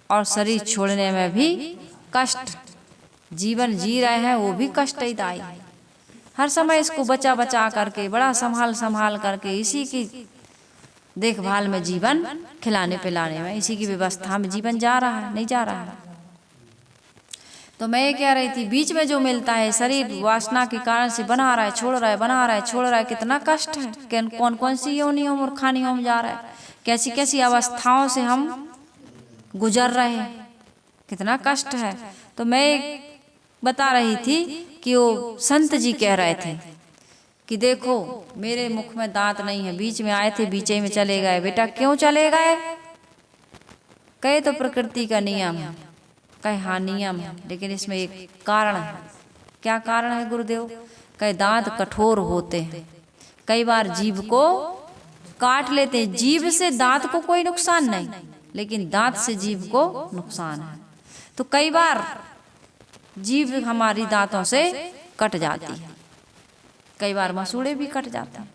और शरीर छोड़ने में भी कष्ट। जीवन जी रहे हैं वो भी कष्टदायी है। हर समय इसको बचा बचा करके, बड़ा संभाल संभाल करके, इसी की देखभाल में जीवन, खिलाने पिलाने में, इसी की व्यवस्था में जीवन जा रहा है, नहीं जा रहा है। तो मैं ये कह रही थी बीच में जो मिलता है, शरीर वासना के कारण से बना रहा है, छोड़ रहा है, बना रहा है, छोड़ रहा है, कितना कष्ट है। कौन कौन सी योनियों और खानियों में जा रहा है, कैसी कैसी अवस्थाओं से हम गुजर रहे हैं, कितना कष्ट है। तो मैं बता रही थी कि वो संत जी कह रहे थे कि देखो मेरे मुख में दांत नहीं है, बीच में आए थे बीच में चले गए। बेटा क्यों चले गए? कहे तो प्रकृति का नियम है। कहे हाँ नियम है, लेकिन इसमें एक कारण है। क्या कारण है गुरुदेव? कहे दांत कठोर होते हैं, कई बार जीभ को काट लेते हैं। जीभ से दांत को कोई नुकसान नहीं, लेकिन दांत से जीभ को नुकसान है। तो कई बार जीभ हमारी दांतों से कट जाती है, कई बार मसूड़े भी कट जाते हैं।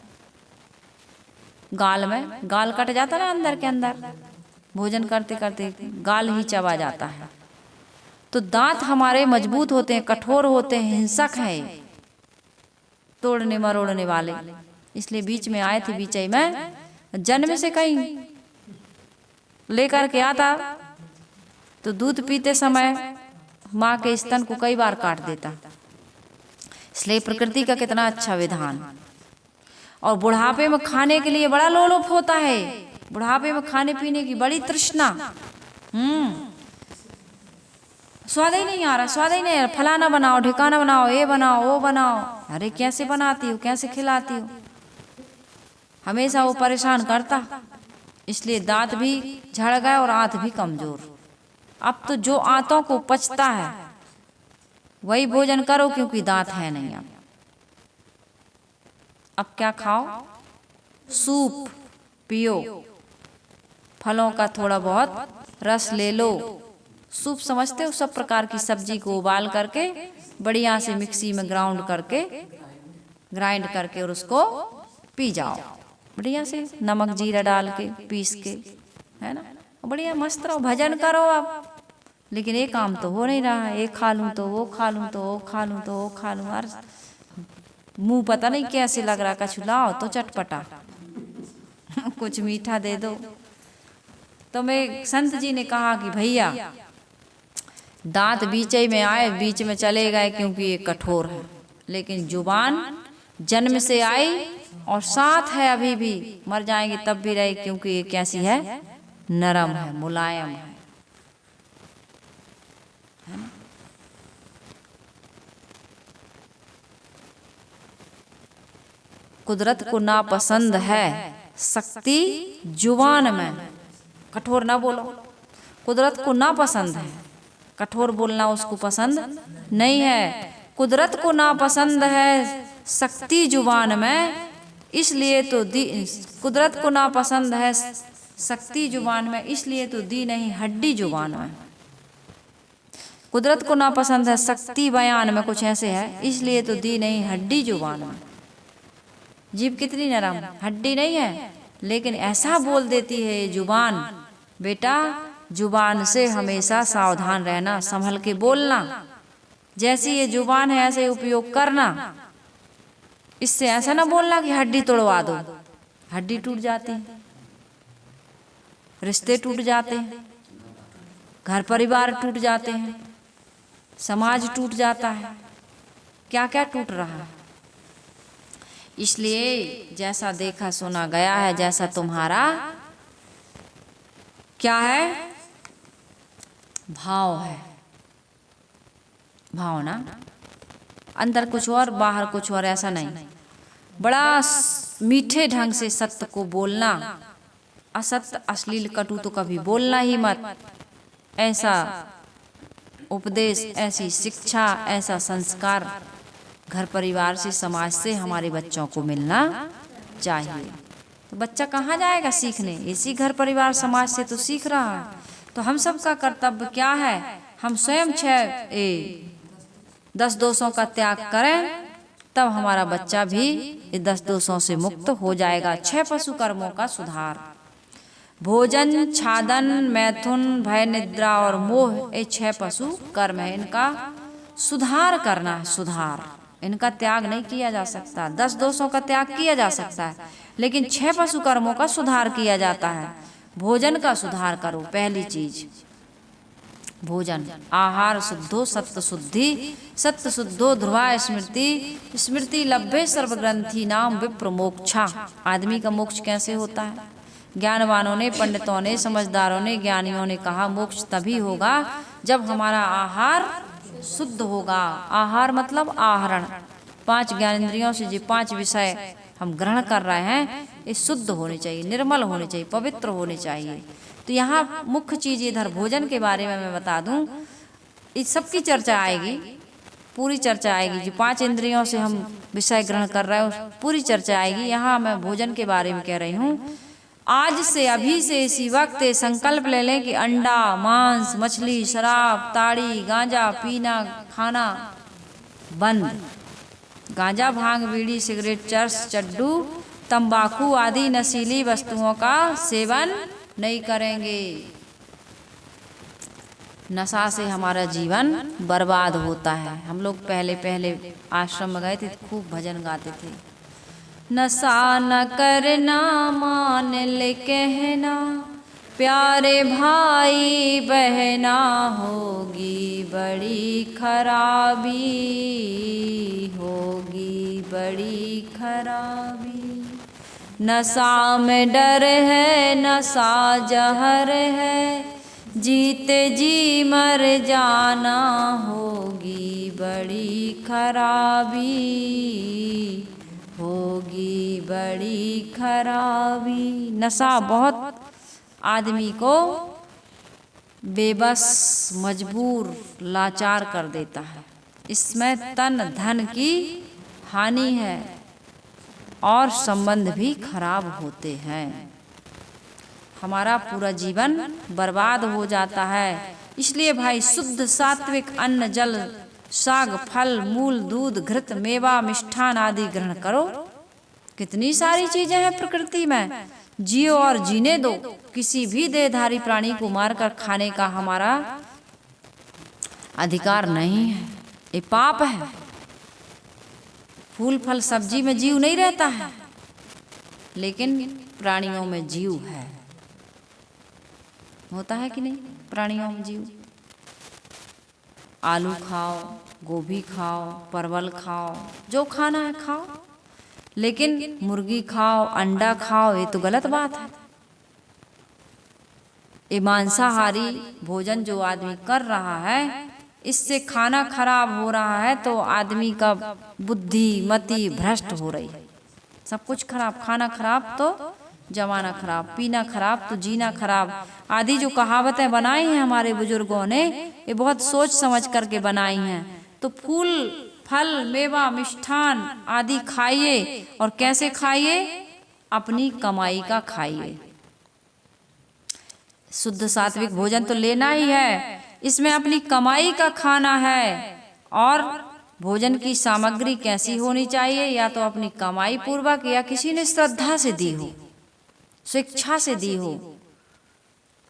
गाल में गाल कट जाता है ना, अंदर के अंदर भोजन करते करते गाल ही चबा जाता है। तो दांत हमारे मजबूत होते हैं, कठोर होते हैं, हिंसक है, तोड़ने मरोड़ने वाले। इसलिए बीच में आए थे बीचई में, जन्म से कहीं लेकर के आता तो दूध पीते समय माँ के स्तन को कई बार काट देता। इसलिए प्रकृति का कितना अच्छा विधान। और बुढ़ापे में खाने के लिए बड़ा लोलुप होता है, बुढ़ापे में खाने पीने की बड़ी तृष्णा। स्वाद ही नहीं आ रहा, स्वाद ही नहीं आ रहा, फलाना बनाओ, ढिकाना बनाओ, ये बनाओ, वो बनाओ। अरे कैसे बनाती हो, कैसे खिलाती हो, हमेशा वो परेशान करता। इसलिए दांत भी झड़ गए और आंत भी कमजोर। अब तो जो आंतों को पचता है वही भोजन करो, क्योंकि दांत है नहीं। अब क्या खाओ, सूप पियो, फलों का थोड़ा बहुत रस ले लो। सूप समझते हो, सब प्रकार की सब्जी को उबाल करके बढ़िया से मिक्सी में ग्राइंड करके और उसको पी जाओ बढ़िया से, नमक जीरा डाल के पीस के, है ना, बढ़िया मस्त रहो, भजन करो अब। लेकिन एक काम तो हो नहीं रहा है, एक खा लूं तो वो खा लूं, तो वो खा लूं, तो वो खा लूं, और मुंह पता नहीं कैसे लग रहा, कछु लाओ तो चटपटा कुछ मीठा दे दो। तो मैं संत जी ने कहा कि भैया दांत बीचे में आए, बीच में चले गए, क्योंकि ये कठोर है। लेकिन जुबान जन्म से आई और साथ है, अभी भी मर जाएंगे तब भी रहे, क्योंकि ये कैसी है, नरम है, मुलायम है ना? कुदरत को नापसंद है शक्ति जुबान में। कठोर ना बोलो, कुदरत को नापसंद है, कठोर बोलना उसको पसंद नहीं है। कुदरत को नापसंद है शक्ति जुबान में, इसलिए तो दी, कुदरत को नापसंद है शक्ति जुबान में, इसलिए तो दी नहीं हड्डी जुबान में। कुदरत को नापसंद है शक्ति बयान में, कुछ ऐसे है, इसलिए तो दी नहीं हड्डी जुबान में। जीभ कितनी नरम, हड्डी नहीं है, लेकिन ऐसा बोल देती है ये जुबान। बेटा जुबान से हमेशा सावधान रहना, संभल के बोलना। जैसी ये जुबान है ऐसे उपयोग करना। इससे ऐसा ना बोलना कि हड्डी तोड़वा दो, हड्डी टूट जाती है, रिश्ते टूट जाते हैं, घर परिवार टूट जाते हैं, समाज टूट जाता है, क्या क्या टूट रहा है। इसलिए जैसा देखा सुना गया है, जैसा तुम्हारा क्या है, भाव है, भावना, अंदर कुछ और बाहर कुछ और, ऐसा नहीं। बड़ा मीठे ढंग से सत्य को बोलना, असत्य अश्लील कटु तो कभी बोलना ही मत। ऐसा उपदेश, ऐसी शिक्षा, ऐसा संस्कार घर परिवार से, समाज से हमारे बच्चों को मिलना चाहिए। तो बच्चा कहाँ जाएगा सीखने, इसी घर परिवार समाज से तो सीख रहा है। तो हम सबका कर्तव्य क्या है, हम स्वयं 10 दोषों का त्याग करें, तब हमारा बच्चा भी ये 10 दोषों से मुक्त हो जाएगा। 6 पशु कर्मों का सुधार, भोजन, छादन, मैथुन, भय, निद्रा और मोह, ये 6 पशु कर्म है। इनका सुधार करना है, सुधार, इनका त्याग नहीं किया जा सकता। 10 दोषों का त्याग किया जा सकता है, लेकिन 6 पशु कर्मों का सुधार किया जाता है। भोजन का सुधार करो, पहली चीज भोजन, आहार शुद्धो सत्य शुद्धि, सत्य शुद्धो ध्रुवा स्मृति, स्मृति लभ्ये सर्वग्रंथि नाम विप्र मोक्षा। आदमी का मोक्ष कैसे होता है? ज्ञानवानों ने, पंडितों ने, समझदारों ने, ज्ञानियों ने कहा मोक्ष तभी होगा जब हमारा आहार शुद्ध होगा। आहार मतलब आहरण, 5 ज्ञानेंद्रियों से जो 5 विषय हम ग्रहण कर रहे हैं, ये शुद्ध होने चाहिए, निर्मल होने चाहिए, पवित्र होने चाहिए। तो यहाँ मुख्य चीज इधर भोजन के बारे में मैं बता दूं, इस सब की चर्चा आएगी, पूरी चर्चा आएगी। जो 5 इंद्रियों से हम विषय ग्रहण कर रहे हैं पूरी चर्चा आएगी। यहाँ मैं भोजन के बारे में कह रही हूँ। आज से, अभी से, इसी वक्त संकल्प ले लें कि अंडा, मांस, मछली, शराब, ताड़ी, गांजा पीना खाना बंद। गांजा, भांग, बीड़ी, सिगरेट, चरस, चड्डू, तंबाकू आदि नशीली वस्तुओं का सेवन नहीं करेंगे। नशा से हमारा जीवन बर्बाद होता है। हम लोग पहले आश्रम में गए थे, खूब भजन गाते थे। नशा न करना मान ले कहना, प्यारे भाई बहना होगी बड़ी खराबी, होगी बड़ी खराबी। नशा में डर है, नशा जहर है, जीते जी मर जाना होगी बड़ी खराबी, होगी बड़ी खराबी। नशा बहुत आदमी को बेबस, मजबूर, लाचार कर देता है। इसमें तन धन की हानि है और संबंध भी खराब होते हैं। हमारा पूरा जीवन बर्बाद हो जाता है। इसलिए भाई शुद्ध सात्विक अन्न, जल, साग, फल, मूल, दूध, घृत, मेवा, मिष्ठान आदि ग्रहण करो। कितनी सारी चीजें हैं प्रकृति में, जियो और जीने दो। किसी भी देहधारी प्राणी को मारकर खाने का हमारा अधिकार नहीं है, ये पाप है। फूल फल सब्जी में जीव नहीं रहता है, लेकिन प्राणियों में जीव है। होता है कि नहीं प्राणियों में जीव? आलू खाओ, गोभी खाओ, परवल खाओ, जो खाना है खाओ, लेकिन मुर्गी खाओ, अंडा खाओ, ये तो गलत बात है। ये मांसाहारी भोजन जो आदमी कर रहा है, इससे खाना खराब हो रहा है, तो आदमी का बुद्धि मति भ्रष्ट हो रही है। सब कुछ खराब, खाना खराब तो जमाना खराब, पीना खराब तो जीना खराब। आदि जो कहावतें बनाई हैं हमारे बुजुर्गों ने, ये बहुत सोच समझ करके बनाई हैं। तो फूल फल मेवा मिष्ठान आदि खाइए, और कैसे खाइए? अपनी कमाई का खाइए। शुद्ध सात्विक भोजन तो लेना ही है, इसमें अपनी कमाई का खाना है। और भोजन की सामग्री कैसी होनी चाहिए? या तो अपनी कमाई पूर्वक, या किसी ने श्रद्धा से दी हो, स्वेच्छा से दी हो,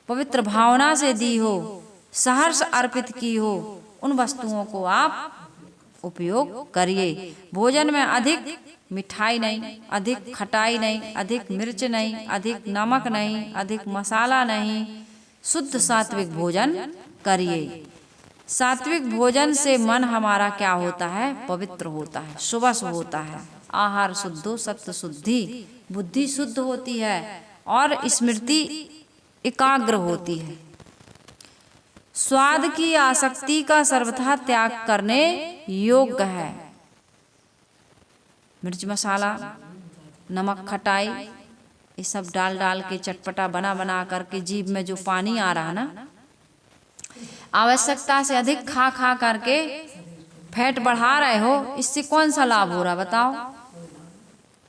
पवित्र भावना से दी हो, सहर्ष अर्पित की हो, उन वस्तुओं को आप उपयोग करिए। भोजन में अधिक मिठाई नहीं, अधिक खटाई नहीं, अधिक मिर्च नहीं, अधिक नमक नहीं, अधिक मसाला नहीं। शुद्ध सात्विक भोजन करिए। सात्विक भोजन से मन हमारा क्या होता है? पवित्र होता है, सुबस होता है। आहार शुद्धो सत्व शुद्धि, बुद्धि शुद्ध होती है और स्मृति एकाग्र होती है। स्वाद की आसक्ति का सर्वथा त्याग करने योग्य है। मिर्च मसाला, नमक, खटाई, ये सब डाल डाल के चटपटा बना बना करके जीभ में जो पानी आ रहा ना, आवश्यकता से अधिक खा खा करके फैट बढ़ा रहे हो, इससे कौन सा लाभ हो रहा बताओ?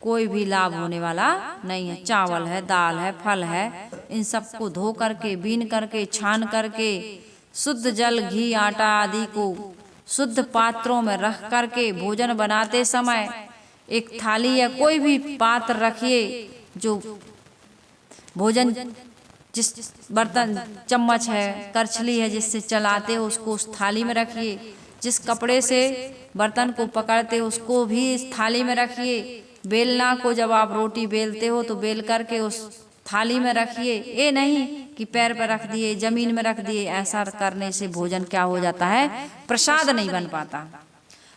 कोई भी लाभ होने वाला नहीं है। चावल है, दाल है, फल है, इन सबको धो करके, बीन करके, छान करके, शुद्ध जल, घी, आटा आदि को शुद्ध पात्रों में रख करके भोजन बनाते समय एक थाली या कोई भी पात्र रखिए। जो भोजन, जिस बर्तन, चम्मच है, करछली है, जिससे चलाते हो उसको उस थाली में रखिए। जिस कपड़े से बर्तन को पकड़ते हो उसको भी इस थाली में रखिए। बेलना को जब आप रोटी बेलते हो तो बेल करके उस थाली में रखिए। ये नहीं कि पैर पर रख दिए, जमीन में रख दिए। ऐसा करने से भोजन क्या हो जाता है? प्रसाद नहीं बन पाता।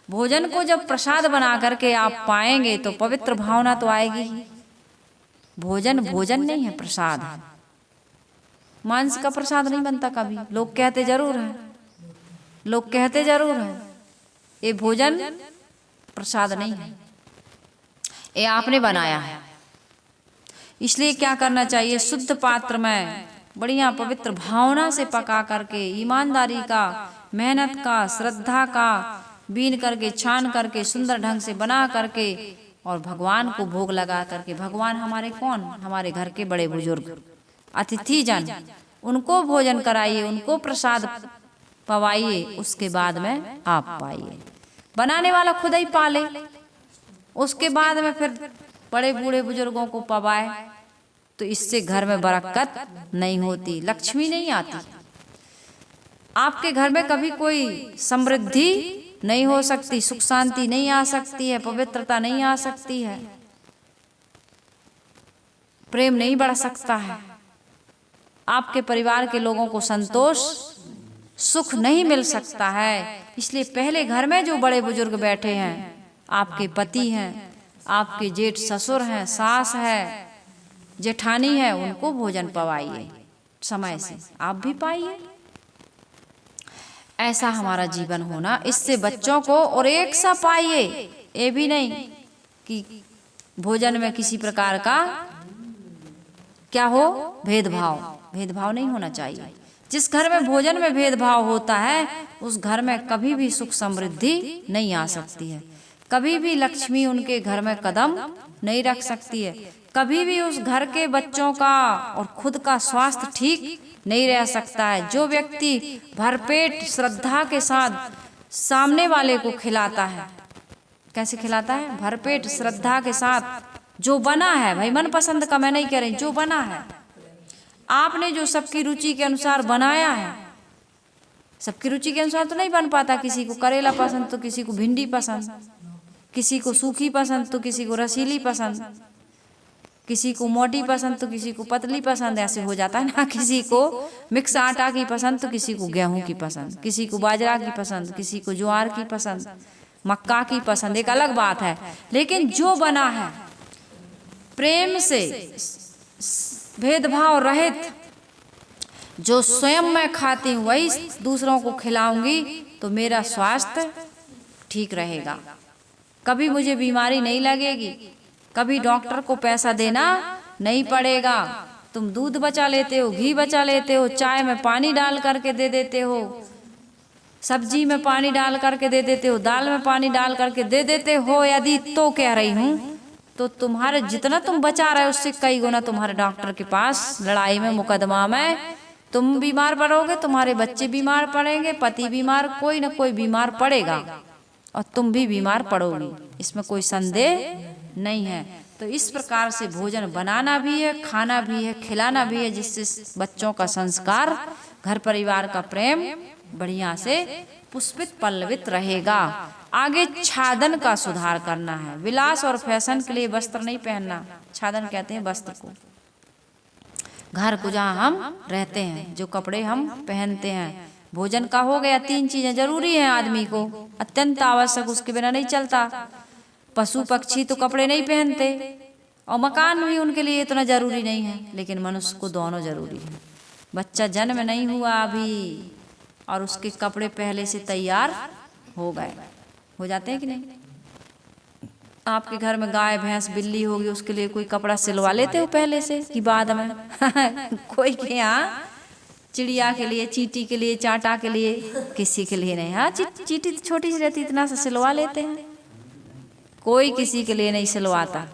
भोजन को जब प्रसाद बना करके आप पाएंगे तो पवित्र भावना तो आएगी ही। भोजन भोजन नहीं है, प्रसाद है। मांस का प्रसाद नहीं बनता कभी। लोग कहते जरूर हैं, लोग कहते जरूर हैं, ये भोजन प्रसाद नहीं है, ये आपने बनाया है। इसलिए क्या करना चाहिए? शुद्ध पात्र में बढ़िया पवित्र भावना से पका करके, ईमानदारी का, मेहनत का, श्रद्धा का, बीन करके, छान करके, सुंदर ढंग से बना करके और भगवान को भोग लगा करके। भगवान हमारे कौन? हमारे घर के बड़े बुजुर्ग, अतिथि जन, उनको भोजन कराइए, उनको प्रसाद पवाइए, उसके बाद में आप पाइए। बनाने वाला खुद ही पाले, उसके बाद में फिर बड़े बूढ़े बुजुर्गों को पवाए, तो इससे घर में बरकत नहीं होती, लक्ष्मी नहीं आती। आपके घर में कभी कोई समृद्धि नहीं हो सकती, सुख शांति नहीं आ सकती है, पवित्रता नहीं आ सकती है, प्रेम नहीं बढ़ सकता है, आपके परिवार के लोगों को संतोष सुख नहीं मिल सकता है। इसलिए पहले घर में जो बड़े बुजुर्ग बैठे हैं, आपके पति हैं, आपके जेठ ससुर हैं, सास है, जेठानी है, उनको भोजन पवाइए समय से, आप भी पाइए। ऐसा हमारा जीवन होना, इससे बच्चों को और एक सा पाइए। ये भी नहीं कि भोजन में किसी प्रकार का क्या हो, भेदभाव। भेदभाव नहीं होना चाहिए। जिस घर में भोजन में भेदभाव होता है उस घर में कभी भी सुख समृद्धि नहीं आ सकती है, कभी भी लक्ष्मी उनके घर में कदम नहीं रख सकती है, कभी भी उस घर के बच्चों का और खुद का स्वास्थ्य ठीक नहीं रह सकता है। जो व्यक्ति भरपेट श्रद्धा के साथ सामने वाले को खिलाता है, कैसे खिलाता है, भरपेट श्रद्धा के साथ, जो बना है, भाई मन पसंद का मैं नहीं कह रही, जो बना है, आपने जो सबकी रुचि के अनुसार बनाया है, सबकी रुचि के अनुसार तो नहीं बन पाता, किसी को करेला पसंद तो किसी को भिंडी पसंद, किसी को सूखी पसंद तो किसी को रसीली पसंद, किसी को मोटी पसंद तो किसी को पतली पसंद, ऐसे हो जाता है ना। किसी को मिक्स आटा की पसंद तो किसी को गेहूं की पसंद, किसी को बाजरा की पसंद, किसी को ज्वार की पसंद, मक्का की पसंद, एक अलग बात है। लेकिन जो बना है प्रेम से, भेदभाव रहित, जो स्वयं मैं खाती हूँ वही दूसरों को खिलाऊंगी तो मेरा स्वास्थ्य ठीक रहेगा, कभी मुझे बीमारी नहीं लगेगी, कभी डॉक्टर को पैसा देना नहीं पड़ेगा। तुम दूध बचा लेते हो, घी बचा लेते हो, चाय में पानी डाल करके दे देते हो, सब्जी में पानी डाल करके दे देते हो, दाल में पानी डाल करके दे देते हो। यदि तो कह रही हूँ तो तुम्हारे जितना तुम बचा रहे हो उससे कई गुना तुम्हारे डॉक्टर के पास लड़ाई में, मुकदमा में तुम बीमार पड़ोगे, तुम्हारे बच्चे बीमार पड़ेंगे, पति बीमार, कोई ना कोई बीमार पड़ेगा और तुम भी बीमार पड़ोगी, इसमें कोई संदेह नहीं है। तो इस प्रकार से भोजन बनाना भी है, खाना भी है, खिलाना भी है, जिससे बच्चों का संस्कार, घर परिवार का प्रेम बढ़िया से पुष्पित पल्लवित रहेगा। आगे छादन का सुधार करना है। विलास और फैशन के लिए वस्त्र नहीं पहनना, छादन कहते हैं वस्त्र को, घर को जहाँ हम रहते हैं, जो कपड़े हम पहनते हैं। भोजन का हो गया, 3 चीजें जरूरी हैं आदमी को, अत्यंत आवश्यक, उसके बिना नहीं चलता। पशु पक्षी तो कपड़े नहीं पहनते और मकान भी उनके लिए इतना जरूरी नहीं है, लेकिन मनुष्य को दोनों जरूरी है। बच्चा जन्म नहीं हुआ अभी और उसके कपड़े पहले से तैयार हो गए, हो जाते हैं कि नहीं। आपके घर में गाय भैंस बिल्ली होगी, उसके लिए कोई कपड़ा सिलवा लेते हो पहले से कि बाद में? कोई के यहाँ चिड़िया के लिए, चींटी के लिए, चांटा के लिए, किसी के लिए नहीं। हाँ, चींटी तो छोटी सी रहती, इतना सा सिलवा लेते हैं, कोई किसी के लिए नहीं सिलवाता।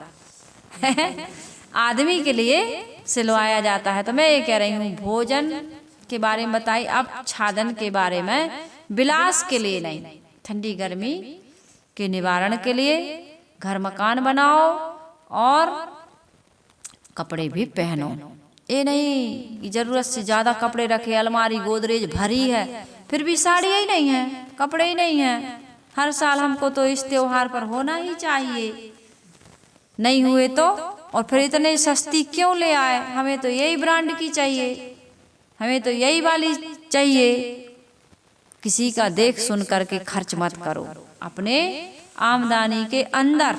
आदमी के लिए सिलवाया जाता है। तो मैं ये कह रही हूँ भोजन के बारे में बताई, अब छादन के बारे में, विलास के लिए नहीं, ठंडी गर्मी के निवारण के लिए घर मकान बनाओ और कपड़े भी पहनो। ये नहीं कि जरूरत से ज्यादा कपड़े रखे, अलमारी गोदरेज भरी है, फिर भी साड़ी ही नहीं है, कपड़े ही नहीं है। हर साल हमको तो इस त्योहार पर होना ही चाहिए, नहीं हुए तो, और फिर इतने सस्ती क्यों ले आए, हमें तो यही ब्रांड की चाहिए, हमें तो यही वाली चाहिए। किसी का देख सुन करके खर्च मत करो, अपने आमदनी के अंदर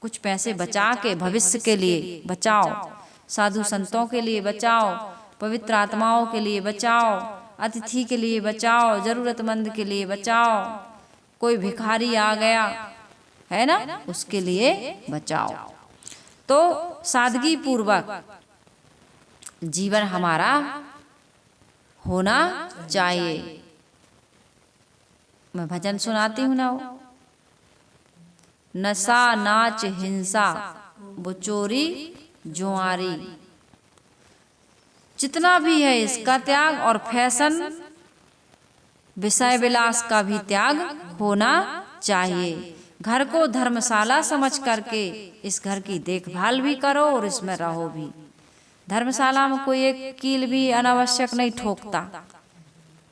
कुछ पैसे बचा के भविष्य के लिए बचाओ, साधु संतों के लिए बचाओ, पवित्र आत्माओं के लिए बचाओ, अतिथि के लिए बचाओ, जरूरतमंद के लिए बचाओ, कोई भिखारी आ गया है ना, उसके लिए बचाओ। तो सादगी पूर्वक जीवन हमारा होना चाहिए। मैं भजन सुनाती हूँ ना, नशा नाच हिंसा वो चोरी जुआरी, जितना भी है इसका त्याग, और फैशन विषय विलास का भी त्याग होना चाहिए। घर को धर्मशाला समझ करके इस घर की देखभाल भी करो और इसमें रहो भी। धर्मशाला में कोई एक कील भी अनावश्यक नहीं ठोकता,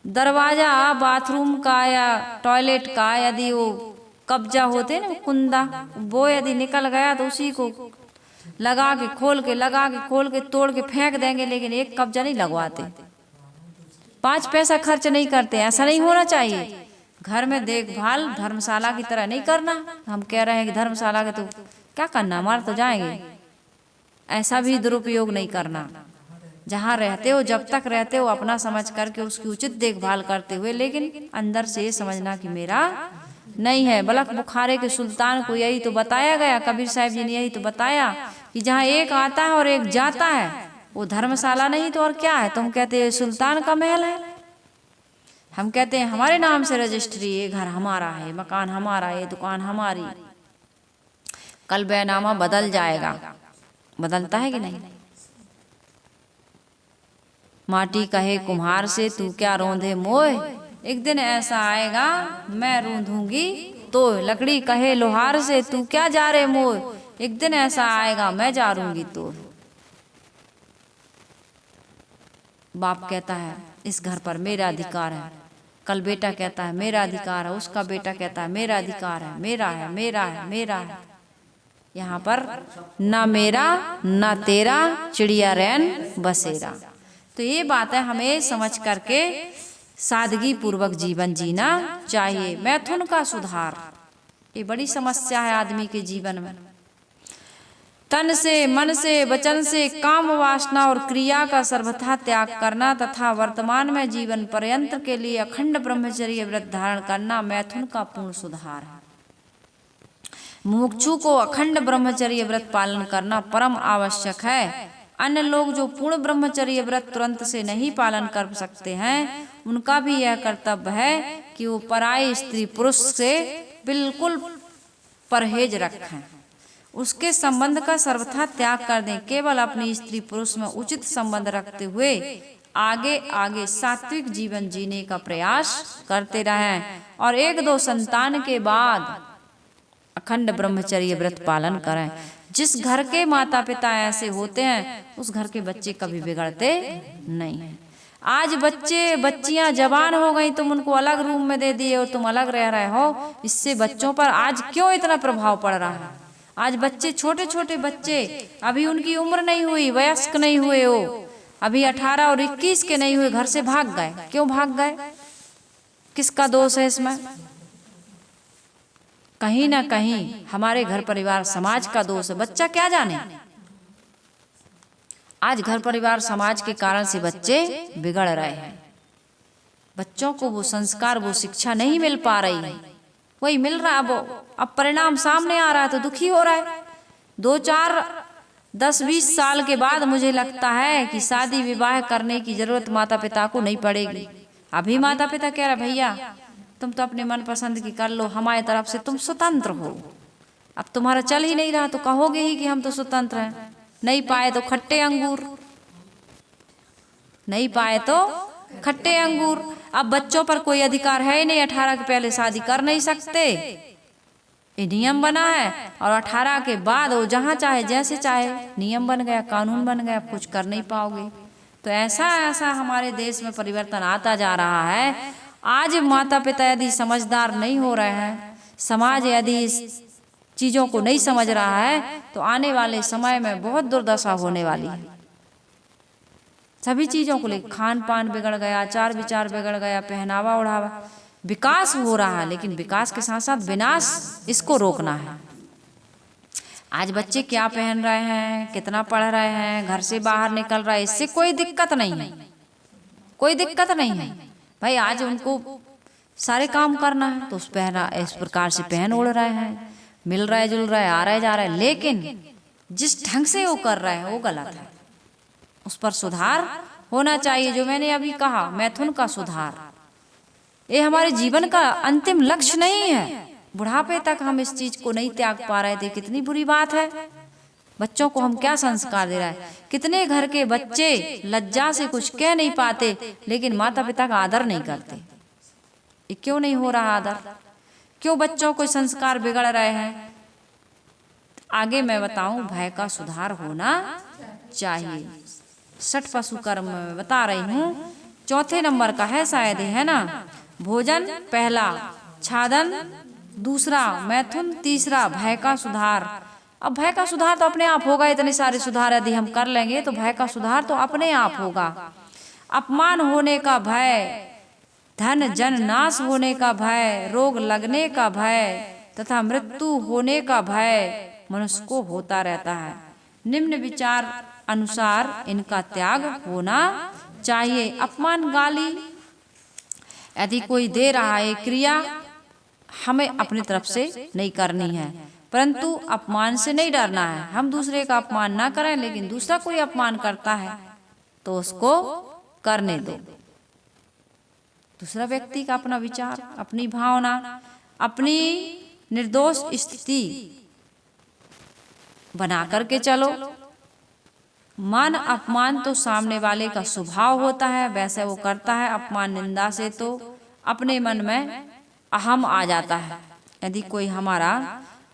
दरवाजा बाथरूम का या टॉयलेट का यदि वो कब्जा होते ना कुंदा, वो यदि निकल गया तो उसी को लगा के खोल के तोड़ के फेंक देंगे, लेकिन एक कब्जा नहीं लगवाते, 5 पैसा खर्च नहीं करते। ऐसा नहीं होना चाहिए। घर में देखभाल धर्मशाला की तरह नहीं करना। हम कह रहे हैं कि धर्मशाला के तो क्या करना, मार तो जाएंगे, ऐसा भी दुरुपयोग नहीं करना। जहाँ रहते हो, जब तक रहते हो, अपना समझ करके उसकी उचित देखभाल करते हुए, लेकिन अंदर से ये समझना कि मेरा नहीं है। बलख बुखारे के सुल्तान को यही तो बताया गया, कबीर साहब जी ने यही तो बताया कि जहाँ एक आता है और एक जाता है वो धर्मशाला नहीं तो और क्या है। तुम कहते हो सुल्तान का महल है, हम कहते हैं हमारे नाम से रजिस्ट्री, ये घर हमारा है, मकान हमारा, ये दुकान हमारी। कल बैनामा बदल जाएगा, बदलता है कि नहीं। माटी कहे कुम्हार से तू क्या रोंधे मोय, एक दिन ऐसा आएगा मैं रूंधूंगी तो। लकड़ी कहे लोहार से तू क्या जा रे मोय, एक दिन ऐसा आएगा मैं जा रूंगी तो। बाप कहता है इस घर पर मेरा अधिकार है, कल बेटा कहता है मेरा अधिकार है, उसका बेटा कहता है मेरा अधिकार है, मेरा है, मेरा है, मेरा है। यहाँ पर ना मेरा ना तेरा, चिड़िया रैन बसेरा। तो ये बात है, हमें समझ करके सादगी पूर्वक जीवन जीना चाहिए। मैथुन का सुधार ये बड़ी समस्या है आदमी के जीवन में। तन से, मन से, वचन से काम वासना और क्रिया का सर्वथा त्याग करना तथा वर्तमान में जीवन पर्यंत के लिए अखंड ब्रह्मचर्य व्रत धारण करना मैथुन का पूर्ण सुधार है। मुमुक्षु को अखंड ब्रह्मचर्य व्रत पालन करना परम आवश्यक है। अन्य लोग जो पूर्ण ब्रह्मचर्य व्रत तुरंत से नहीं पालन कर सकते हैं, उनका भी यह कर्तव्य है कि वो पराई स्त्री पुरुष से बिल्कुल परहेज रखें, उसके संबंध का सर्वथा त्याग कर दें। केवल अपनी स्त्री पुरुष में उचित संबंध रखते हुए आगे आगे सात्विक जीवन जीने का प्रयास करते रहें और 1-2 संतान के बाद अखंड ब्रह्मचर्य व्रत पालन करें। जिस घर के माता पिता ऐसे होते हैं उस घर के बच्चे कभी बिगड़ते नहीं हैं। आज बच्चे बच्चियां जवान हो गई, तुम उनको अलग रूम में दे दिए और तुम अलग रह रहे हो, इससे बच्चों पर आज क्यों इतना प्रभाव पड़ रहा है। आज बच्चे छोटे छोटे बच्चे, अभी उनकी उम्र नहीं हुई, वयस्क नहीं हुए हो, अभी 18 और 21 के नहीं हुए, घर से भाग गए। क्यों भाग गए, किसका दोष है इसमें। कहीं ना कहीं हमारे घर परिवार समाज का दोष है। बच्चा क्या जाने, आज घर परिवार समाज के कारण से बच्चे बिगड़ रहे हैं। बच्चों को वो संस्कार, वो शिक्षा नहीं मिल पा रही है। वही मिल रहा, अब परिणाम सामने आ रहा है तो दुखी हो रहा है। 2-4, 10-20 साल के बाद मुझे लगता है कि शादी विवाह करने की जरूरत माता पिता को नहीं पड़ेगी। अभी माता पिता कह रहे भैया तुम तो अपने मन पसंद की कर लो, हमारी तरफ से तुम स्वतंत्र हो। अब तुम्हारा चल ही नहीं रहा तो कहोगे ही कि हम तो स्वतंत्र हैं। नहीं पाए तो खट्टे अंगूर, नहीं पाए तो खट्टे अंगूर। अब बच्चों पर कोई अधिकार है ही नहीं, 18 के पहले शादी कर नहीं सकते, ये नियम बना है। और 18 के बाद वो जहाँ चाहे जैसे चाहे, नियम बन गया, कानून बन गया, कुछ कर नहीं पाओगे। तो ऐसा ऐसा हमारे देश में परिवर्तन आता जा रहा है। आज माता पिता यदि समझदार नहीं हो रहे हैं, समाज यदि इस चीजों को नहीं समझ रहा है, तो आने वाले समय में बहुत दुर्दशा होने वाली है। सभी चीजों को लेकर खान पान बिगड़ गया, आचार विचार बिगड़ गया, पहनावा ओढ़ावा। विकास हो रहा है लेकिन विकास के साथ साथ विनाश, इसको रोकना है। आज बच्चे क्या पहन रहे हैं, कितना पढ़ रहे हैं, घर से बाहर निकल रहा है, इससे कोई दिक्कत नहीं है, कोई दिक्कत नहीं है भाई। आज उनको सारे काम करना है तो इस प्रकार से पहन ओढ़ रहे हैं, मिल रहा है, जुल रहा है, आ रहा है, जा रहा है। लेकिन जिस ढंग से वो कर रहे हैं वो गलत है, उस पर सुधार होना चाहिए। जो मैंने अभी कहा, मैथुन का सुधार, ये हमारे जीवन का अंतिम लक्ष्य नहीं है। बुढ़ापे तक हम इस चीज को नहीं त्याग पा रहे थे, कितनी बुरी बात है। बच्चों को हम क्या संस्कार दे रहे हैं। कितने घर के बच्चे लज्जा से कुछ कह नहीं पाते, लेकिन माता पिता का आदर नहीं करते। ये क्यों नहीं हो रहा आदर, क्यों बच्चों को संस्कार बिगड़ रहे हैं। आगे मैं बताऊं, भय का सुधार होना चाहिए। 6 पशु कर्म में बता रही हूँ चौथे नंबर का है शायद, है ना। भोजन पहला, छादन दूसरा, मैथुन तीसरा, भय का सुधार। अब भय का सुधार तो अपने आप होगा, इतने सारे सुधार यदि हम कर लेंगे तो भय का सुधार तो अपने आप होगा। अपमान होने का भय, धन जन नाश होने का भय, रोग लगने का भय तथा मृत्यु होने का भय मनुष्य को होता रहता है। निम्न विचार अनुसार इनका त्याग होना चाहिए। अपमान गाली यदि कोई दे रहा है क्रिया, हमें अपनी तरफ से नहीं करनी है, परंतु अपमान से नहीं डरना है। हम दूसरे का अपमान ना करें, लेकिन दूसरा कोई अपमान करता है तो उसको करने दो। दूसरा व्यक्ति का अपना विचार, अपनी भावना, अपनी निर्दोष स्थिति बना करके चलो। मान अपमान तो सामने वाले का स्वभाव होता है, वैसे वो करता है। अपमान निंदा से तो अपने मन में अहम आ जाता है। यदि कोई हमारा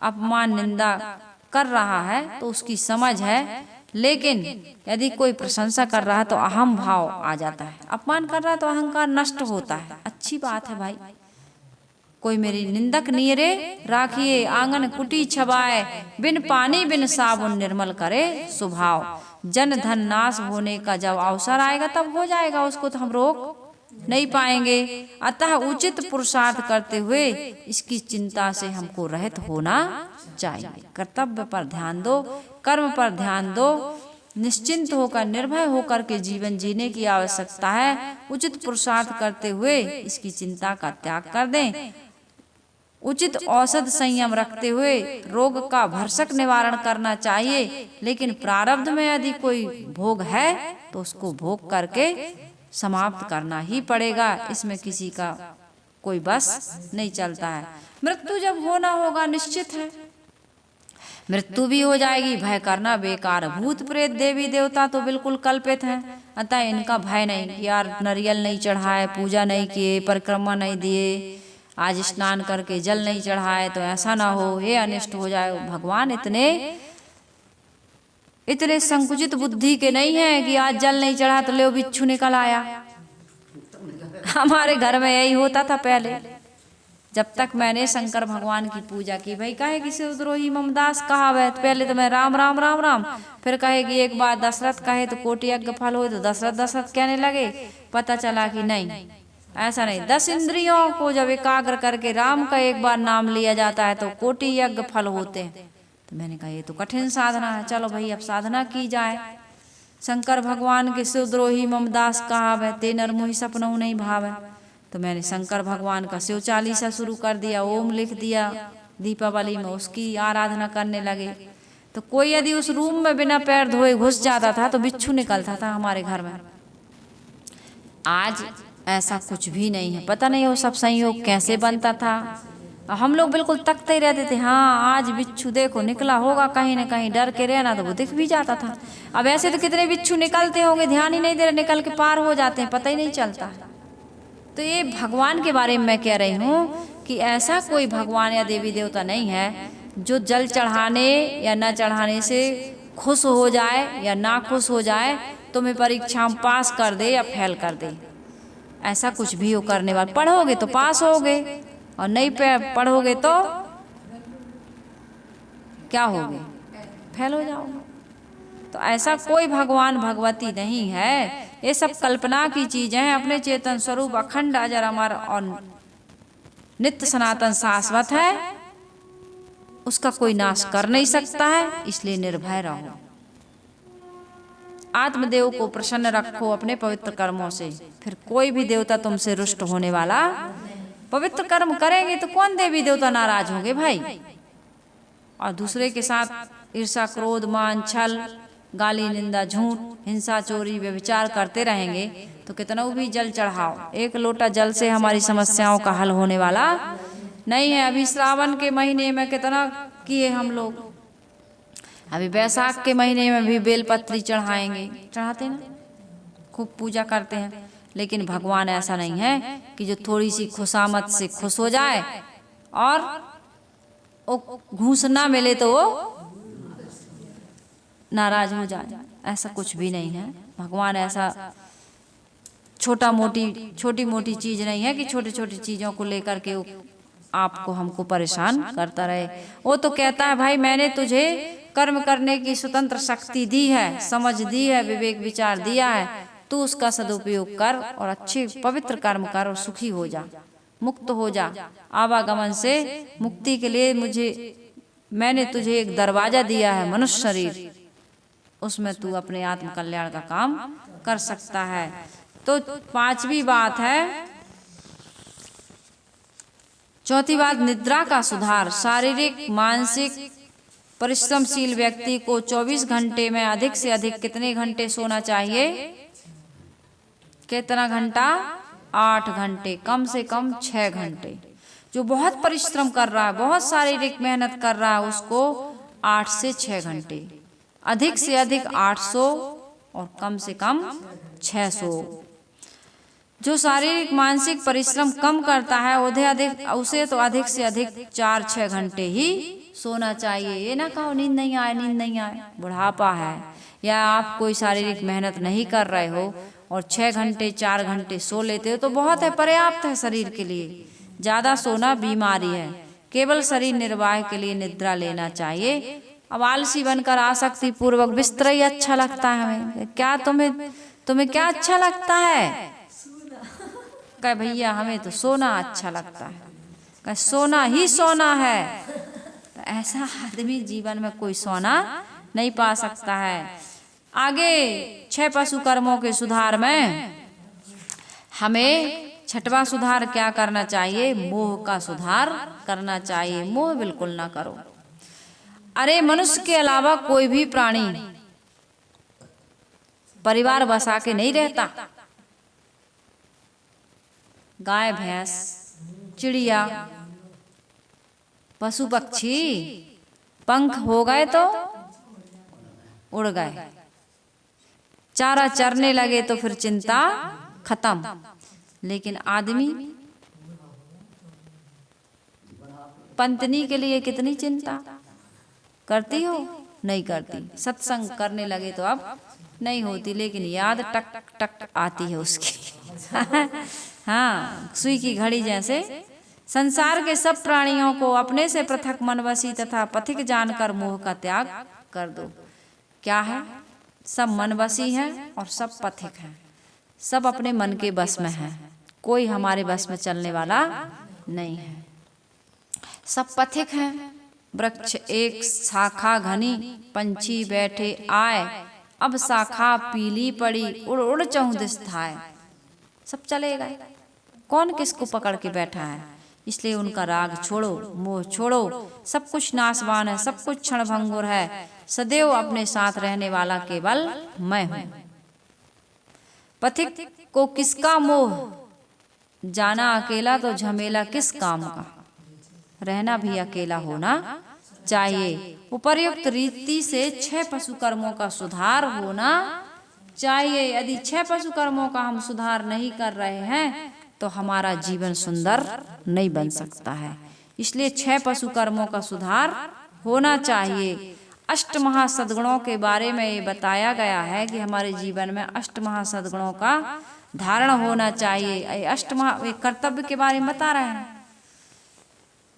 अपमान निंदा कर रहा है तो उसकी समझ है, लेकिन यदि कोई प्रशंसा कर रहा है तो अहम भाव आ जाता है। अपमान कर रहा है तो अहंकार नष्ट होता है। अच्छी बात है भाई, कोई मेरी निंदक नीरे राखिए, आंगन कुटी छबाए, बिन पानी बिन साबुन निर्मल करे स्वभाव। जन धन नाश होने का जब अवसर आएगा तब हो जाएगा, उसको तो हम रोक नहीं पाएंगे। अतः उचित पुरुषार्थ करते हुए इसकी चिंता से हमको रहित होना चाहिए। कर्तव्य पर ध्यान दो, कर्म पर ध्यान दो, निश्चिंत होकर निर्भय होकर के जीवन जीने की आवश्यकता है। उचित पुरुषार्थ करते हुए इसकी चिंता का त्याग कर दें। उचित औषध संयम रखते हुए रोग का भरसक निवारण करना चाहिए। लेकिन प्रारब्ध में यदि कोई भोग है तो उसको भोग करके समाप्त करना ही पड़ेगा, इसमें किसी का कोई बस नहीं चलता है। मृत्यु जब होना होगा निश्चित है, मृत्यु भी हो जाएगी, भय करना बेकार। भूत प्रेत देवी देवता तो बिल्कुल कल्पित हैं, अतः इनका भय नहीं कि यार नारियल नहीं चढ़ाए, पूजा नहीं किए, परिक्रमा नहीं दिए, आज स्नान करके जल नहीं चढ़ाए तो ऐसा ना हो, ये अनिष्ट हो जाए। भगवान इतने संकुचित बुद्धि के नहीं है कि आज जल नहीं चढ़ा तो ले बिच्छू निकल आया। हमारे घर में यही होता था पहले, जब तक मैंने शंकर भगवान की पूजा की। भाई कहे कि शिवद्रोही ममदास कहावत, पहले तो मैं राम राम राम राम, फिर कहे कि एक बार दशरथ कहे तो कोटि यज्ञ फल हो, तो दशरथ दशरथ कहने लगे। पता चला कि नहीं, ऐसा नहीं। 10 इंद्रियों को जब एकाग्र करके राम का एक बार नाम लिया जाता है तो कोटि यज्ञ फल होते हैं। तो मैंने कहा ये तो कठिन साधना है, चलो भाई अब साधना की जाए। शंकर भगवान के शिवद्रोही ममदास कहावत, ते नर मोहि सपनहु नहीं भावे। तो मैंने शंकर भगवान का शिव चालीसा शुरू कर दिया, ओम लिख दिया, दीपावली में उसकी आराधना करने लगे। तो कोई यदि उस रूम में बिना पैर धोए घुस जाता था तो बिच्छू निकलता था हमारे घर में। आज ऐसा कुछ भी नहीं है, पता नहीं वो सब संयोग कैसे बनता था। हम लोग बिल्कुल तकते ही रहते थे, हाँ आज बिच्छू देखो निकला होगा कहीं न कहीं, डर के रहना, तो वो दिख भी जाता था। अब ऐसे तो कितने बिच्छू निकलते होंगे, ध्यान ही नहीं दे रहे, निकल के पार हो जाते हैं, पता ही नहीं चलता। तो ये भगवान के बारे में मैं कह रही हूँ कि ऐसा कोई भगवान या देवी देवता नहीं है जो जल चढ़ाने या न चढ़ाने से खुश हो जाए या ना खुश हो जाए, तुम्हें परीक्षा में पास कर दे या फेल कर दे। ऐसा कुछ भी हो करने वाला, पढ़ोगे तो पास होगे और नहीं पढ़ोगे तो क्या होगे, फेल हो जाओगे। तो ऐसा कोई भगवान भगवती नहीं है, ये सब कल्पना की चीजें हैं। अपने चेतन स्वरूप अखंड अजर अमर और नित्य सनातन शाश्वत है, उसका कोई नाश कर नहीं सकता है, इसलिए निर्भय रहो। आत्मदेव को प्रसन्न रखो अपने पवित्र कर्मों से, फिर कोई भी देवता तुमसे रुष्ट होने वाला। पवित्र कर्म करेंगे तो कौन देवी देवता नाराज होंगे भाई। और दूसरे के साथ ईर्षा क्रोध मान छल गाली निंदा झूठ हिंसा चोरी व्यभिचार करते रहेंगे तो कितना भी जल चढ़ाओ, एक लोटा जल से हमारी समस्याओं का हल होने वाला नहीं है। अभी श्रावण के महीने में कितना किए हम लोग, अभी वैशाख के महीने में भी बेलपत्री चढ़ाएंगे, चढ़ाते ना, खूब पूजा करते हैं। लेकिन भगवान ऐसा नहीं है कि जो थोड़ी सी खुशामद से खुश हो जाए और घूस ना मिले तो वो नाराज हो जाए, ऐसा कुछ भी नहीं है। भगवान ऐसा छोटी मोटी चीज नहीं है कि छोटी छोटी चीजों को लेकर के आपको हमको परेशान करता रहे। वो तो कहता है भाई मैंने तुझे कर्म करने की स्वतंत्र शक्ति दी है, समझ दी है, विवेक विचार दिया है, तू उसका सदुपयोग कर और अच्छे पवित्र कर्म कर और सुखी हो जा, मुक्त हो जा। आवागमन से मुक्ति के लिए मैंने तुझे एक दरवाजा दिया है, मनुष्य शरीर, उसमें तू अपने आत्म कल्याण का काम कर सकता है। तो पांचवी बात है, चौथी बात निद्रा का सुधार। शारीरिक मानसिक परिश्रमशील व्यक्ति को 24 घंटे में अधिक से अधिक कितने घंटे सोना चाहिए? कितना घंटा? 8 घंटे, कम से कम 6 घंटे। जो बहुत परिश्रम कर रहा है, बहुत शारीरिक मेहनत कर रहा है, उसको 8 से 6 घंटे, अधिक से अधिक 800 और कम से कम 600। जो शारीरिक मानसिक परिश्रम कम करता है उसे तो अधिक से अधिक 4-6 घंटे ही सोना चाहिए। ये ना कहो नींद नहीं आए, बुढ़ापा है या आप कोई शारीरिक मेहनत नहीं कर रहे हो और 6 घंटे 4 घंटे सो लेते हो तो बहुत है, पर्याप्त है शरीर के लिए। ज्यादा सोना बीमारी है, केवल शरीर निर्वाह के लिए निद्रा लेना चाहिए। अब आलसी बनकर आसक्ति पूर्वक बिस्तर ही अच्छा लगता है हमें, क्या तुम्हें क्या अच्छा लगता है? कह भैया हमें तो सोना अच्छा लगता है, कह सोना ही सोना है। तो ऐसा आदमी जीवन में कोई सोना नहीं पा सकता है। आगे 6 पशु कर्मों के सुधार में हमें 6वां सुधार क्या करना चाहिए? मोह का सुधार करना चाहिए। मोह बिल्कुल ना करो। अरे मनुष्य के अलावा कोई भी प्राणी परिवार बसा के नहीं रहता। गाय भैंस, चिड़िया, पशु पक्षी पंख हो गए तो उड़ गए, चारा चरने लगे तो फिर चिंता खत्म। लेकिन आदमी पत्नी के लिए कितनी चिंता करती हो? नहीं करती। सत्संग करने लगे तो अब नहीं होती, लेकिन याद टक टक आती है उसकी। हाँ, सुई की घड़ी जैसे संसार के सब प्राणियों को अपने से पृथक मनवशी तथा पथिक जानकर मोह का त्याग कर दो। क्या है? सब मनवशी हैं और सब पथिक हैं, सब अपने मन के बस में हैं, कोई हमारे बस में चलने वाला नहीं है। सब पथिक हैं। वृक्ष एक शाखा घनी, पंछी बैठे आए, अब शाखा पीली पड़ी, उड़ उड़ चहुं दिस थाए। सब चले गए, कौन किसको पकड़ के बैठा है? इसलिए उनका राग छोड़ो, मोह छोड़ो। सब कुछ नाशवान है, सब कुछ क्षणभंगुर है, सदैव अपने साथ रहने वाला केवल मैं हूं। पथिक को किसका मोह? जाना अकेला तो झमेला किस काम का। रहना भी अकेला होना चाहिए। उपर्युक्त रीति से 6 पशु कर्मों का सुधार होना चाहिए। यदि 6 पशु कर्मों का हम सुधार नहीं कर रहे हैं तो हमारा जीवन सुंदर नहीं बन सकता है। इसलिए 6 पशु कर्मों का सुधार होना चाहिए। अष्ट महासद्गुणों के बारे में ये बताया गया है कि हमारे जीवन में अष्ट महासद्गुणों का धारण होना चाहिए। अष्ट कर्तव्य के बारे में बता रहे हैं।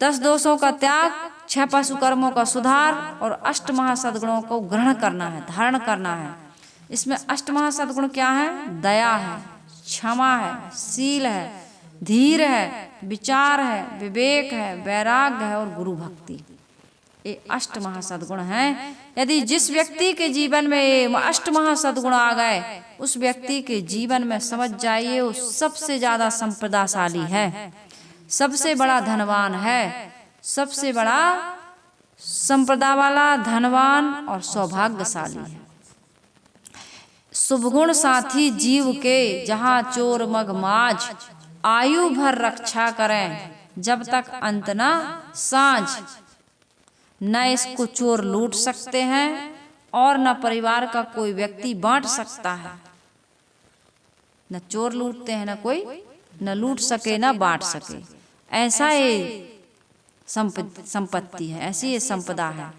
10 दोषों का त्याग, 6 पशु कर्मों का सुधार और अष्ट महासद्गुणों को ग्रहण करना है, धारण करना है। इसमें अष्ट महासद्गुण क्या है? दया है, क्षमा है, शील है, धीर है, विचार है, विवेक है, वैराग्य है और गुरु भक्ति। ये अष्ट महासद्गुण हैं। यदि जिस व्यक्ति के जीवन में ये अष्ट महासद्गुण आ गए, उस व्यक्ति के जीवन में समझ जाइए वो सबसे ज्यादा संपदाशाली है, सबसे बड़ा धनवान है, सबसे बड़ा संपदा वाला, धनवान और सौभाग्यशाली है। शुभगुण साथी जीव के, जहाँ चोर मगमाज आयु भर रक्षा करें, जब तक अंत न साँझ। न इसको चोर लूट सकते हैं और न परिवार का कोई व्यक्ति बांट सकता है। न चोर लूटते हैं, न कोई न लूट सके न बांट सके। ऐसा ये संपत्ति है, ऐसी ये संपदा है।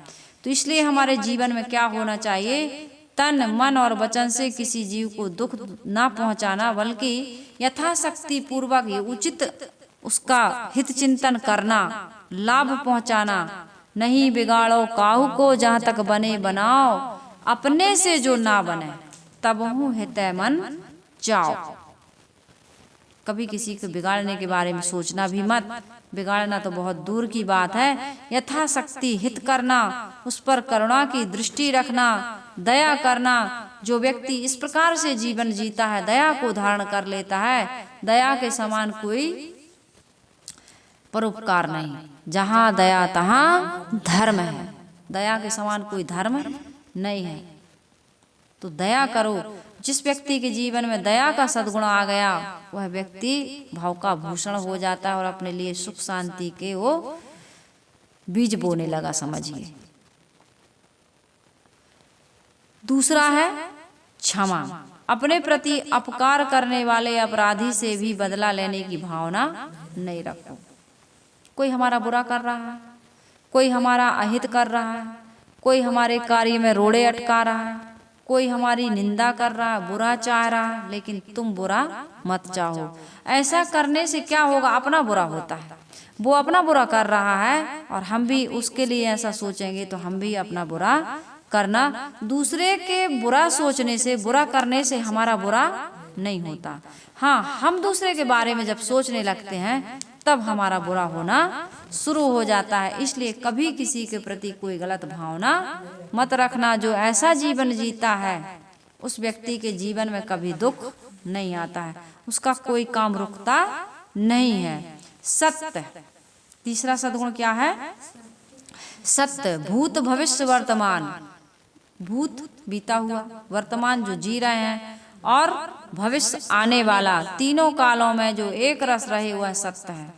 तो इसलिए हमारे जीवन में क्या होना चाहिए? तन मन और वचन से किसी जीव को दुख ना पहुंचाना, बल्कि यथाशक्ति पूर्वक ये उचित उसका हित चिंतन करना, लाभ पहुंचाना। नहीं बिगाड़ो काहू को, जहाँ तक बने बनाओ, अपने से जो ना बने तबहु हितै मन जाओ। कभी किसी को बिगाड़ने के बारे में सोचना भी मत। बिगाड़ना तो बहुत दूर की बात है, यथाशक्ति हित करना, उस पर करुणा की दृष्टि रखना, दया करना। जो व्यक्ति इस प्रकार से जीवन जीता है, दया को धारण कर लेता है, दया के समान कोई परोपकार नहीं। जहाँ दया तहाँ धर्म है, दया के समान कोई धर्म नहीं है। तो दया करो। जिस व्यक्ति के जीवन में दया का सद्गुण आ गया, वह व्यक्ति भाव का भूषण हो जाता है और अपने लिए सुख शांति के वो बीज बोने लगा, समझिए। दूसरा है क्षमा। अपने प्रति अपकार करने वाले अपराधी से भी बदला लेने की भावना नहीं रखो। कोई हमारा बुरा कर रहा है, कोई हमारा अहित कर रहा है, कोई हमारे कार्य में रोड़े अटका रहा है, कोई हमारी निंदा कर रहा है, बुरा चाह रहा है, लेकिन तुम बुरा मत चाहो। ऐसा करने से क्या होगा? अपना बुरा होता है। वो अपना बुरा कर रहा है और हम भी उसके लिए ऐसा सोचेंगे तो हम भी अपना बुरा करना। दूसरे के बुरा सोचने से, बुरा करने से हमारा बुरा नहीं होता। हाँ, हम दूसरे के बारे में जब सोचने लगते हैं तब हमारा बुरा होना शुरू हो जाता है। इसलिए कभी किसी के प्रति कोई गलत भावना मत रखना। जो ऐसा जीवन जीता है उस व्यक्ति के जीवन में कभी दुख नहीं आता है, उसका कोई काम रुकता नहीं है। सत्य, तीसरा सद्गुण क्या है? सत्य। भूत भविष्य वर्तमान, भूत बीता हुआ, वर्तमान जो जी रहे हैं और भविष्य आने वाला, तीनों कालों में जो एक रस रहे वह सत्य है।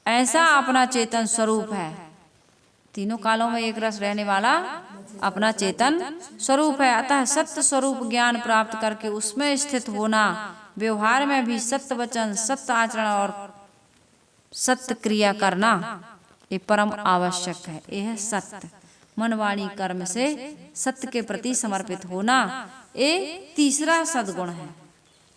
ऐसा अपना चेतन स्वरूप है। तीनों कालों में एक रस रहने वाला अपना चेतन स्वरूप है। अतः सत्य स्वरूप ज्ञान प्राप्त करके उसमें स्थित होना, व्यवहार में भी सत्य वचन, सत्य आचरण और सत्य क्रिया करना, ये परम आवश्यक है। यह सत्य मन वाणी कर्म से सत्य के प्रति समर्पित होना, ये तीसरा सद्गुण है।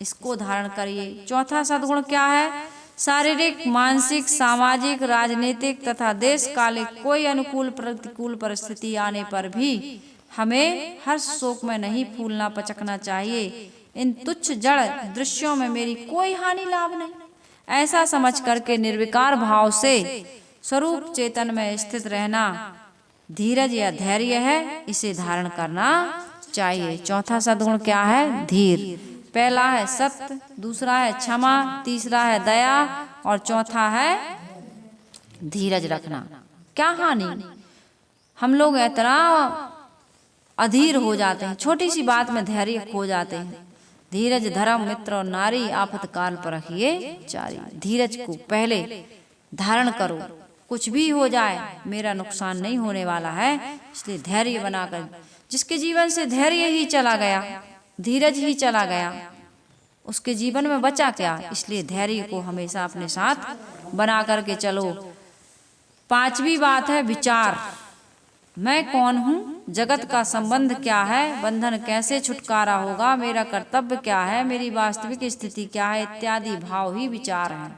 इसको धारण करिए। चौथा सद्गुण क्या है? शारीरिक, मानसिक, सामाजिक, राजनीतिक तथा देश कालिक कोई अनुकूल प्रतिकूल परिस्थिति आने पर भी हमें हर्ष शोक में नहीं फूलना पचकना चाहिए। इन तुच्छ जड़ दृश्यों में मेरी कोई हानि लाभ नहीं, ऐसा समझ करके निर्विकार भाव से स्वरूप चेतन में स्थित रहना धीरज या धैर्य है, इसे धारण करना चाहिए। चौथा सद्गुण क्या है? धीर। पहला है सत्य, दूसरा है क्षमा, तीसरा है दया और चौथा है धीरज रखना। क्या हानि? हम लोग इतना अधीर हो जाते हैं, छोटी सी बात में धैर्य खो जाते हैं। धीरज धर्म मित्र और नारी, आफत काल पर रखिए जारी। धीरज को पहले धारण करो। कुछ भी हो जाए मेरा नुकसान नहीं होने वाला है, इसलिए धैर्य बनाकर। जिसके जीवन से धैर्य ही चला गया, धीरज ही चला गया, उसके जीवन में बचा क्या? इसलिए धैर्य को हमेशा अपने साथ बना करके चलो। पांचवी बात है विचार। मैं कौन हूँ? जगत का संबंध क्या है? बंधन कैसे छुटकारा होगा? मेरा कर्तव्य क्या है? मेरी वास्तविक स्थिति क्या है? इत्यादि भाव ही विचार हैं।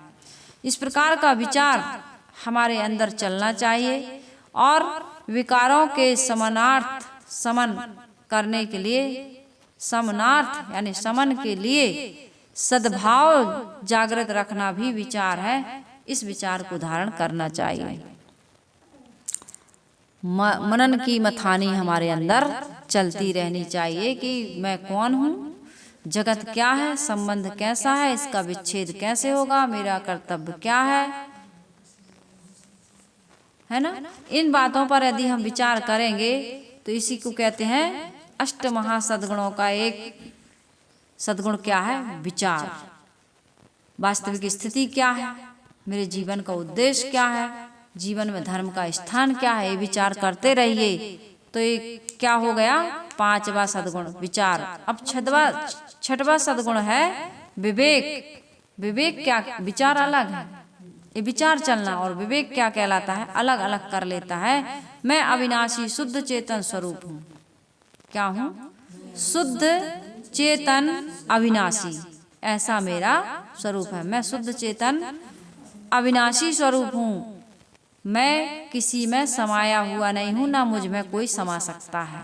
इस प्रकार का विचार हमारे अंदर चलना चाहिए और विकारों के समानार्थ समन करने के लिए, समनार्थ यानी समन के लिए सद्भाव जागृत रखना भी विचार है। इस विचार को धारण करना चाहिए। मनन की मथानी हमारे अंदर चलती रहनी चाहिए कि मैं कौन हूँ, जगत क्या है, संबंध कैसा है, इसका विच्छेद कैसे होगा, मेरा कर्तव्य क्या है ना। इन बातों पर यदि हम विचार करेंगे तो इसी को कहते हैं अष्ट महासद्गुणों का एक सद्गुण क्या है? विचार। वास्तविक स्थिति क्या है, मेरे जीवन का उद्देश्य क्या है, जीवन में धर्म का स्थान क्या है, ये विचार करते रहिए। तो ये क्या हो गया? पांचवा सद्गुण विचार। अब छठवा सद्गुण है विवेक। विवेक क्या? विचार अलग है, ये विचार चलना, और विवेक क्या कहलाता है? अलग अलग कर लेता है। मैं अविनाशी शुद्ध चेतन स्वरूप हूँ। क्या हूँ? शुद्ध चेतन अविनाशी, ऐसा मेरा स्वरूप है। मैं शुद्ध चेतन अविनाशी स्वरूप हूँ। मैं किसी में समाया हुआ नहीं हूँ, ना मुझ में कोई समा सकता है।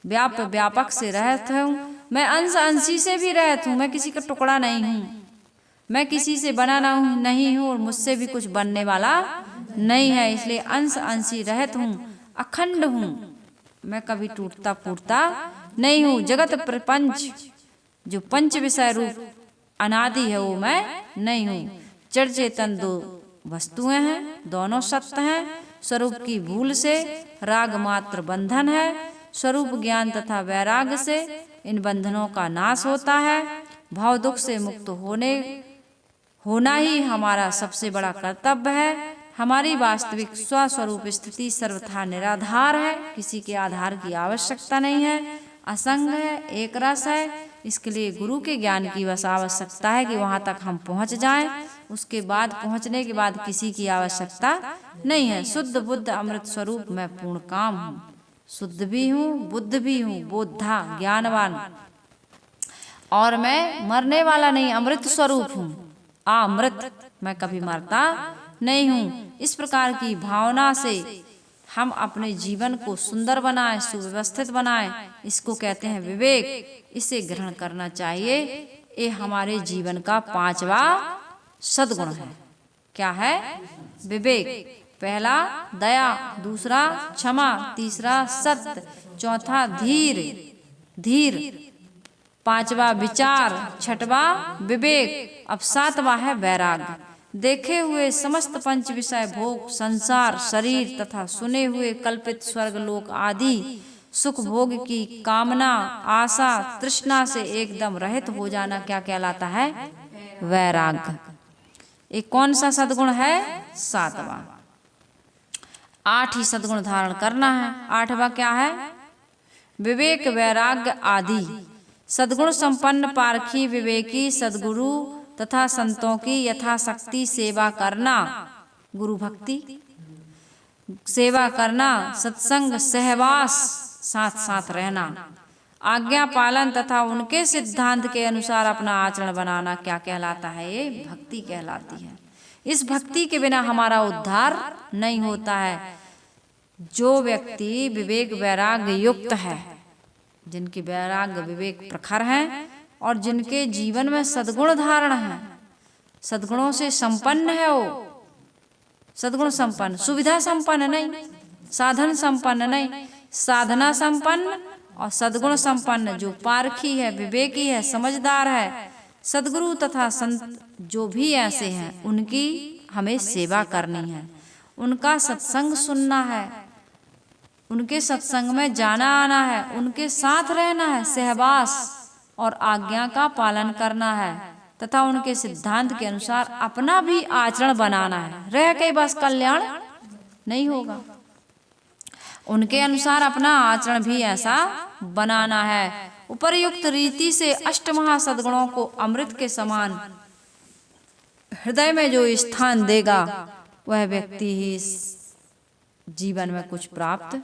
व्याप व्यापक से रहत हूँ, मैं अंश अंशी से भी रहत हूँ। मैं किसी का टुकड़ा नहीं हूँ, मैं किसी से बना नहीं हूँ और मुझसे भी कुछ बनने वाला नहीं है। इसलिए अंश अंशी रहत हूँ, अखंड हूँ। मैं कभी टूटता फूटता नहीं हूँ। जगत प्रपंच जो पंच विषय रूप अनादि है वो मैं नहीं हूँ। जड़ चेतन दो वस्तुएं हैं, दोनों सत्य हैं। स्वरूप की भूल से राग मात्र बंधन है। स्वरूप ज्ञान तथा वैराग्य से इन बंधनों का नाश होता है। भाव दुख से मुक्त होना ही हमारा सबसे बड़ा कर्तव्य है। हमारी वास्तविक स्वस्वरूप स्थिति सर्वथा निराधार है, किसी के आधार की आवश्यकता नहीं है। असंग है, एक रस है। इसके लिए गुरु के ज्ञान की बस आवश्यकता है कि वहां तक हम पहुंच जाएं। उसके बाद पहुंचने के बाद किसी की आवश्यकता नहीं है। शुद्ध बुद्ध अमृत स्वरूप मैं पूर्ण काम हूँ। शुद्ध भी हूँ, बुद्ध भी हूँ, बोधा ज्ञानवान, और मैं मरने वाला नहीं, अमृत स्वरूप हूँ। अमृत, मैं कभी मरता नहीं हूँ। इस प्रकार की भावना से हम अपने जीवन को सुंदर बनाएं, सुव्यवस्थित बनाएं। इसको कहते हैं विवेक। इसे ग्रहण करना चाहिए। ये हमारे जीवन का 5वां सद्गुण है। क्या है? विवेक। पहला दया, दूसरा क्षमा, तीसरा सत्य, चौथा धीर, पांचवा विचार, छठवा विवेक, अब 7वां है वैराग्य। देखे हुए समस्त पंच विषय भोग, संसार, शरीर तथा सुने हुए कल्पित स्वर्ग लोक आदि सुख भोग की कामना, आशा, तृष्णा से एकदम रहित हो जाना क्या कहलाता है? वैराग्य। ये कौन सा सद्गुण है? 7वां। 8 ही सद्गुण धारण करना है। 8वां क्या है? विवेक वैराग्य आदि सद्गुण संपन्न पारखी विवेकी सद्गुरु तथा संतों की यथाशक्ति सेवा करना, गुरु भक्ति सेवा करना, सत्संग सहवास, साथ साथ रहना, आज्ञा पालन तथा उनके सिद्धांत के अनुसार अपना आचरण बनाना क्या कहलाता है? ये भक्ति कहलाती है। इस भक्ति के बिना हमारा उद्धार नहीं होता है। जो व्यक्ति विवेक वैराग्य युक्त है, जिनकी वैराग्य विवेक प्रखर हैं और जिनके जीवन में सद्गुण धारण है, सद्गुणों से संपन्न है, वो सद्गुण संपन्न, सुविधा संपन्न नहीं, साधन संपन्न नहीं, साधना संपन्न और सद्गुण संपन्न, जो पारखी है, विवेकी है, समझदार है। सद्गुरु तथा संत जो भी ऐसे हैं, उनकी हमें सेवा करनी है, उनका सत्संग सुनना है, उनके सत्संग में जाना आना है, उनके साथ रहना है, सहवास और आज्ञा का पालन करना है तथा उनके सिद्धांत के अनुसार अपना भी आचरण बनाना है। रह के बस कल्याण नहीं होगा, उनके अनुसार अपना आचरण भी ऐसा बनाना है। उपर्युक्त रीति से अष्टमहा सद्गुणों को अमृत के समान हृदय में जो स्थान देगा, वह व्यक्ति ही जीवन में कुछ प्राप्त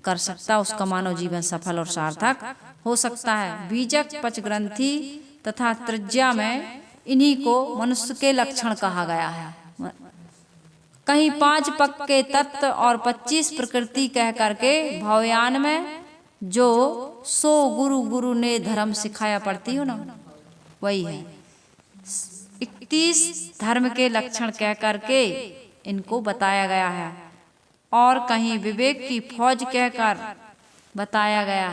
कर सकता, उसका मानव जीवन सफल और सार्थक हो सकता है। बीजक, पचग्रंथि तथा त्रिज्या में इन्हीं को मनुष्य के लक्षण कहा गया है। कहीं 5 पक्के तत्व और 25 प्रकृति कह करके भवयान में जो 100 गुरु ने धर्म सिखाया पढ़ती हो ना, वही है। 31 धर्म के लक्षण कह करके इनको बताया गया है और कहीं विवेक की फौज कहकर बताया गया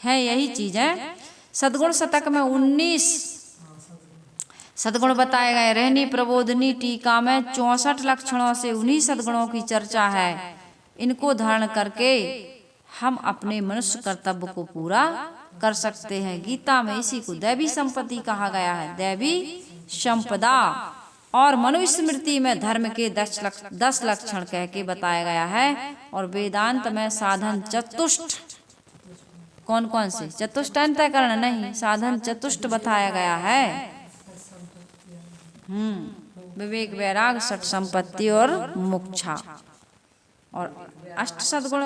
है यही चीज है। सद्गुण शतक में 19 सद्गुण बताए गए। रहनी प्रबोधनी टीका में 64 लक्षणों से उन्हीं सद्गुणों की चर्चा है। इनको धारण करके हम अपने मनुष्य कर्तव्य को पूरा कर सकते हैं। गीता में इसी को दैवी संपत्ति कहा गया है, दैवी संपदा। और मनुस्मृति में धर्म के 10 लक्षण कह के बताया गया है। और वेदांत में साधन चतुष्ट, कौन कौन से? चतुष्ट अंतःकरण नहीं, साधन चतुष्ट बताया गया है। विवेक वैराग षट संपत्ति और मोक्षा। और अष्ट सद्गुण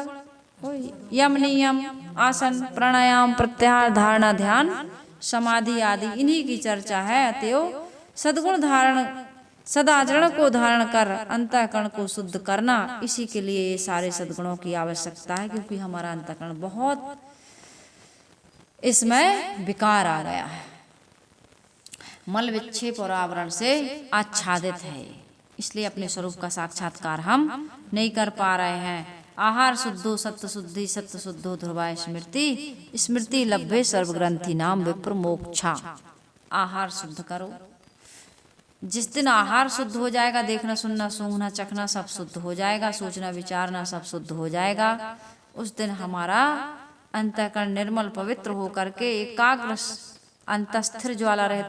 यम नियम आसन प्राणायाम प्रत्याहार धारणा ध्यान समाधि आदि इन्हीं की चर्चा है। अतएव सद्गुण धारण सदाचरण को धारण कर अंतःकरण को शुद्ध करना, इसी के लिए ये सारे सद्गुणों की आवश्यकता है, क्योंकि हमारा अंतःकरण बहुत इसमें विकार आ गया है, मल विक्षेप और आवरण से आच्छादित है। इसलिए अपने स्वरूप का साक्षात्कार हम नहीं कर पा रहे हैं। आहार शुद्धो सत्य शुद्धि सत्य शुद्धो ध्रुवाय स्मृति स्मृति लभ्ये सर्वग्रंथि नाम विप्र मोक्षा। आहार शुद्ध करो। जिस दिन आहार शुद्ध हो जाएगा, देखना सुनना सूंघना चखना सब शुद्ध हो जाएगा, सोचना विचारना सब शुद्ध हो जाएगा, उस दिन हमारा अंतःकरण निर्मल पवित्र होकर के एकाग्र अंतस्थिर ज्वाला रहित,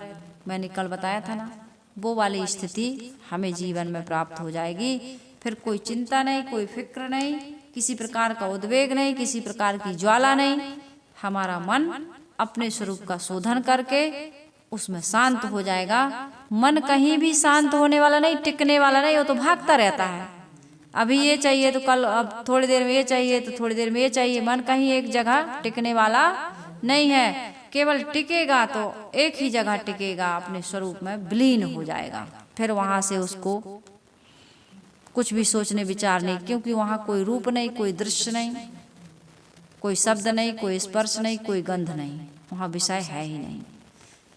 मैंने कल बताया था ना, वो वाली स्थिति हमें जीवन में प्राप्त हो जाएगी। फिर कोई चिंता नहीं, कोई फिक्र नहीं, किसी प्रकार का उद्वेग नहीं, किसी प्रकार की ज्वाला नहीं। हमारा मन अपने स्वरूप का शोधन करके उसमें शांत हो जाएगा। मन कहीं भी शांत होने वाला नहीं, टिकने वाला नहीं, वो तो भागता रहता है। अभी ये चाहिए तो कल, अब थोड़ी देर में ये चाहिए तो थोड़ी देर में ये चाहिए। मन कहीं एक जगह टिकने वाला नहीं है। केवल टिकेगा तो एक ही जगह टिकेगा, अपने स्वरूप में विलीन हो जाएगा। फिर वहां से उसको कुछ भी सोचने विचार नहीं, क्योंकि वहां कोई रूप नहीं, कोई दृश्य नहीं, कोई शब्द नहीं, कोई स्पर्श नहीं, कोई गंध नहीं, वहां विषय है ही नहीं।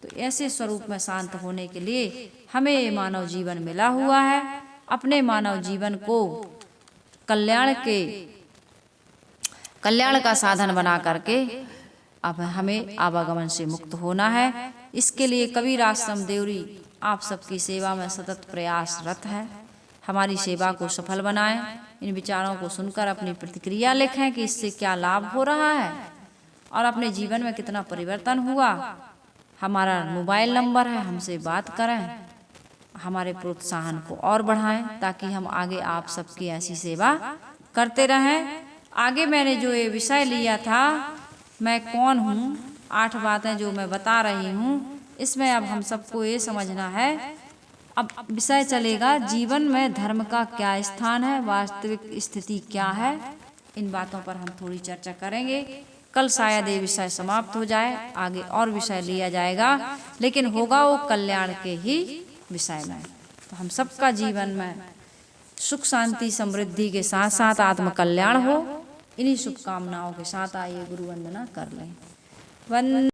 तो ऐसे स्वरूप में शांत होने के लिए हमें मानव जीवन मिला हुआ है। अपने मानव जीवन को कल्याण का साधन बना करके अब हमें आवागमन से मुक्त होना है। इसके लिए कबीर आश्रम देवरी आप सबकी सेवा में सतत प्रयासरत है। हमारी सेवा को सफल बनाएं। इन विचारों को सुनकर अपनी प्रतिक्रिया लिखें कि इससे क्या लाभ हो रहा है और अपने जीवन में कितना परिवर्तन हुआ। हमारा मोबाइल नंबर है, हमसे बात करें, हमारे प्रोत्साहन को और बढ़ाएं, ताकि हम आगे आप सबकी ऐसी सेवा करते रहें। आगे मैंने जो ये विषय लिया था, मैं कौन हूँ, 8 बातें जो मैं बता रही हूँ, इसमें अब हम सबको ये समझना है। अब विषय चलेगा जीवन में धर्म का क्या स्थान है, वास्तविक स्थिति क्या है। इन बातों पर हम थोड़ी चर्चा करेंगे। कल शायद ये विषय समाप्त हो जाए, आगे और विषय लिया जाएगा, लेकिन होगा वो कल्याण के ही विषय में। तो हम सबका जीवन में सुख शांति समृद्धि के साथ साथ आत्म कल्याण हो, इन्हीं शुभकामनाओं के साथ आइए गुरु वंदना कर लें।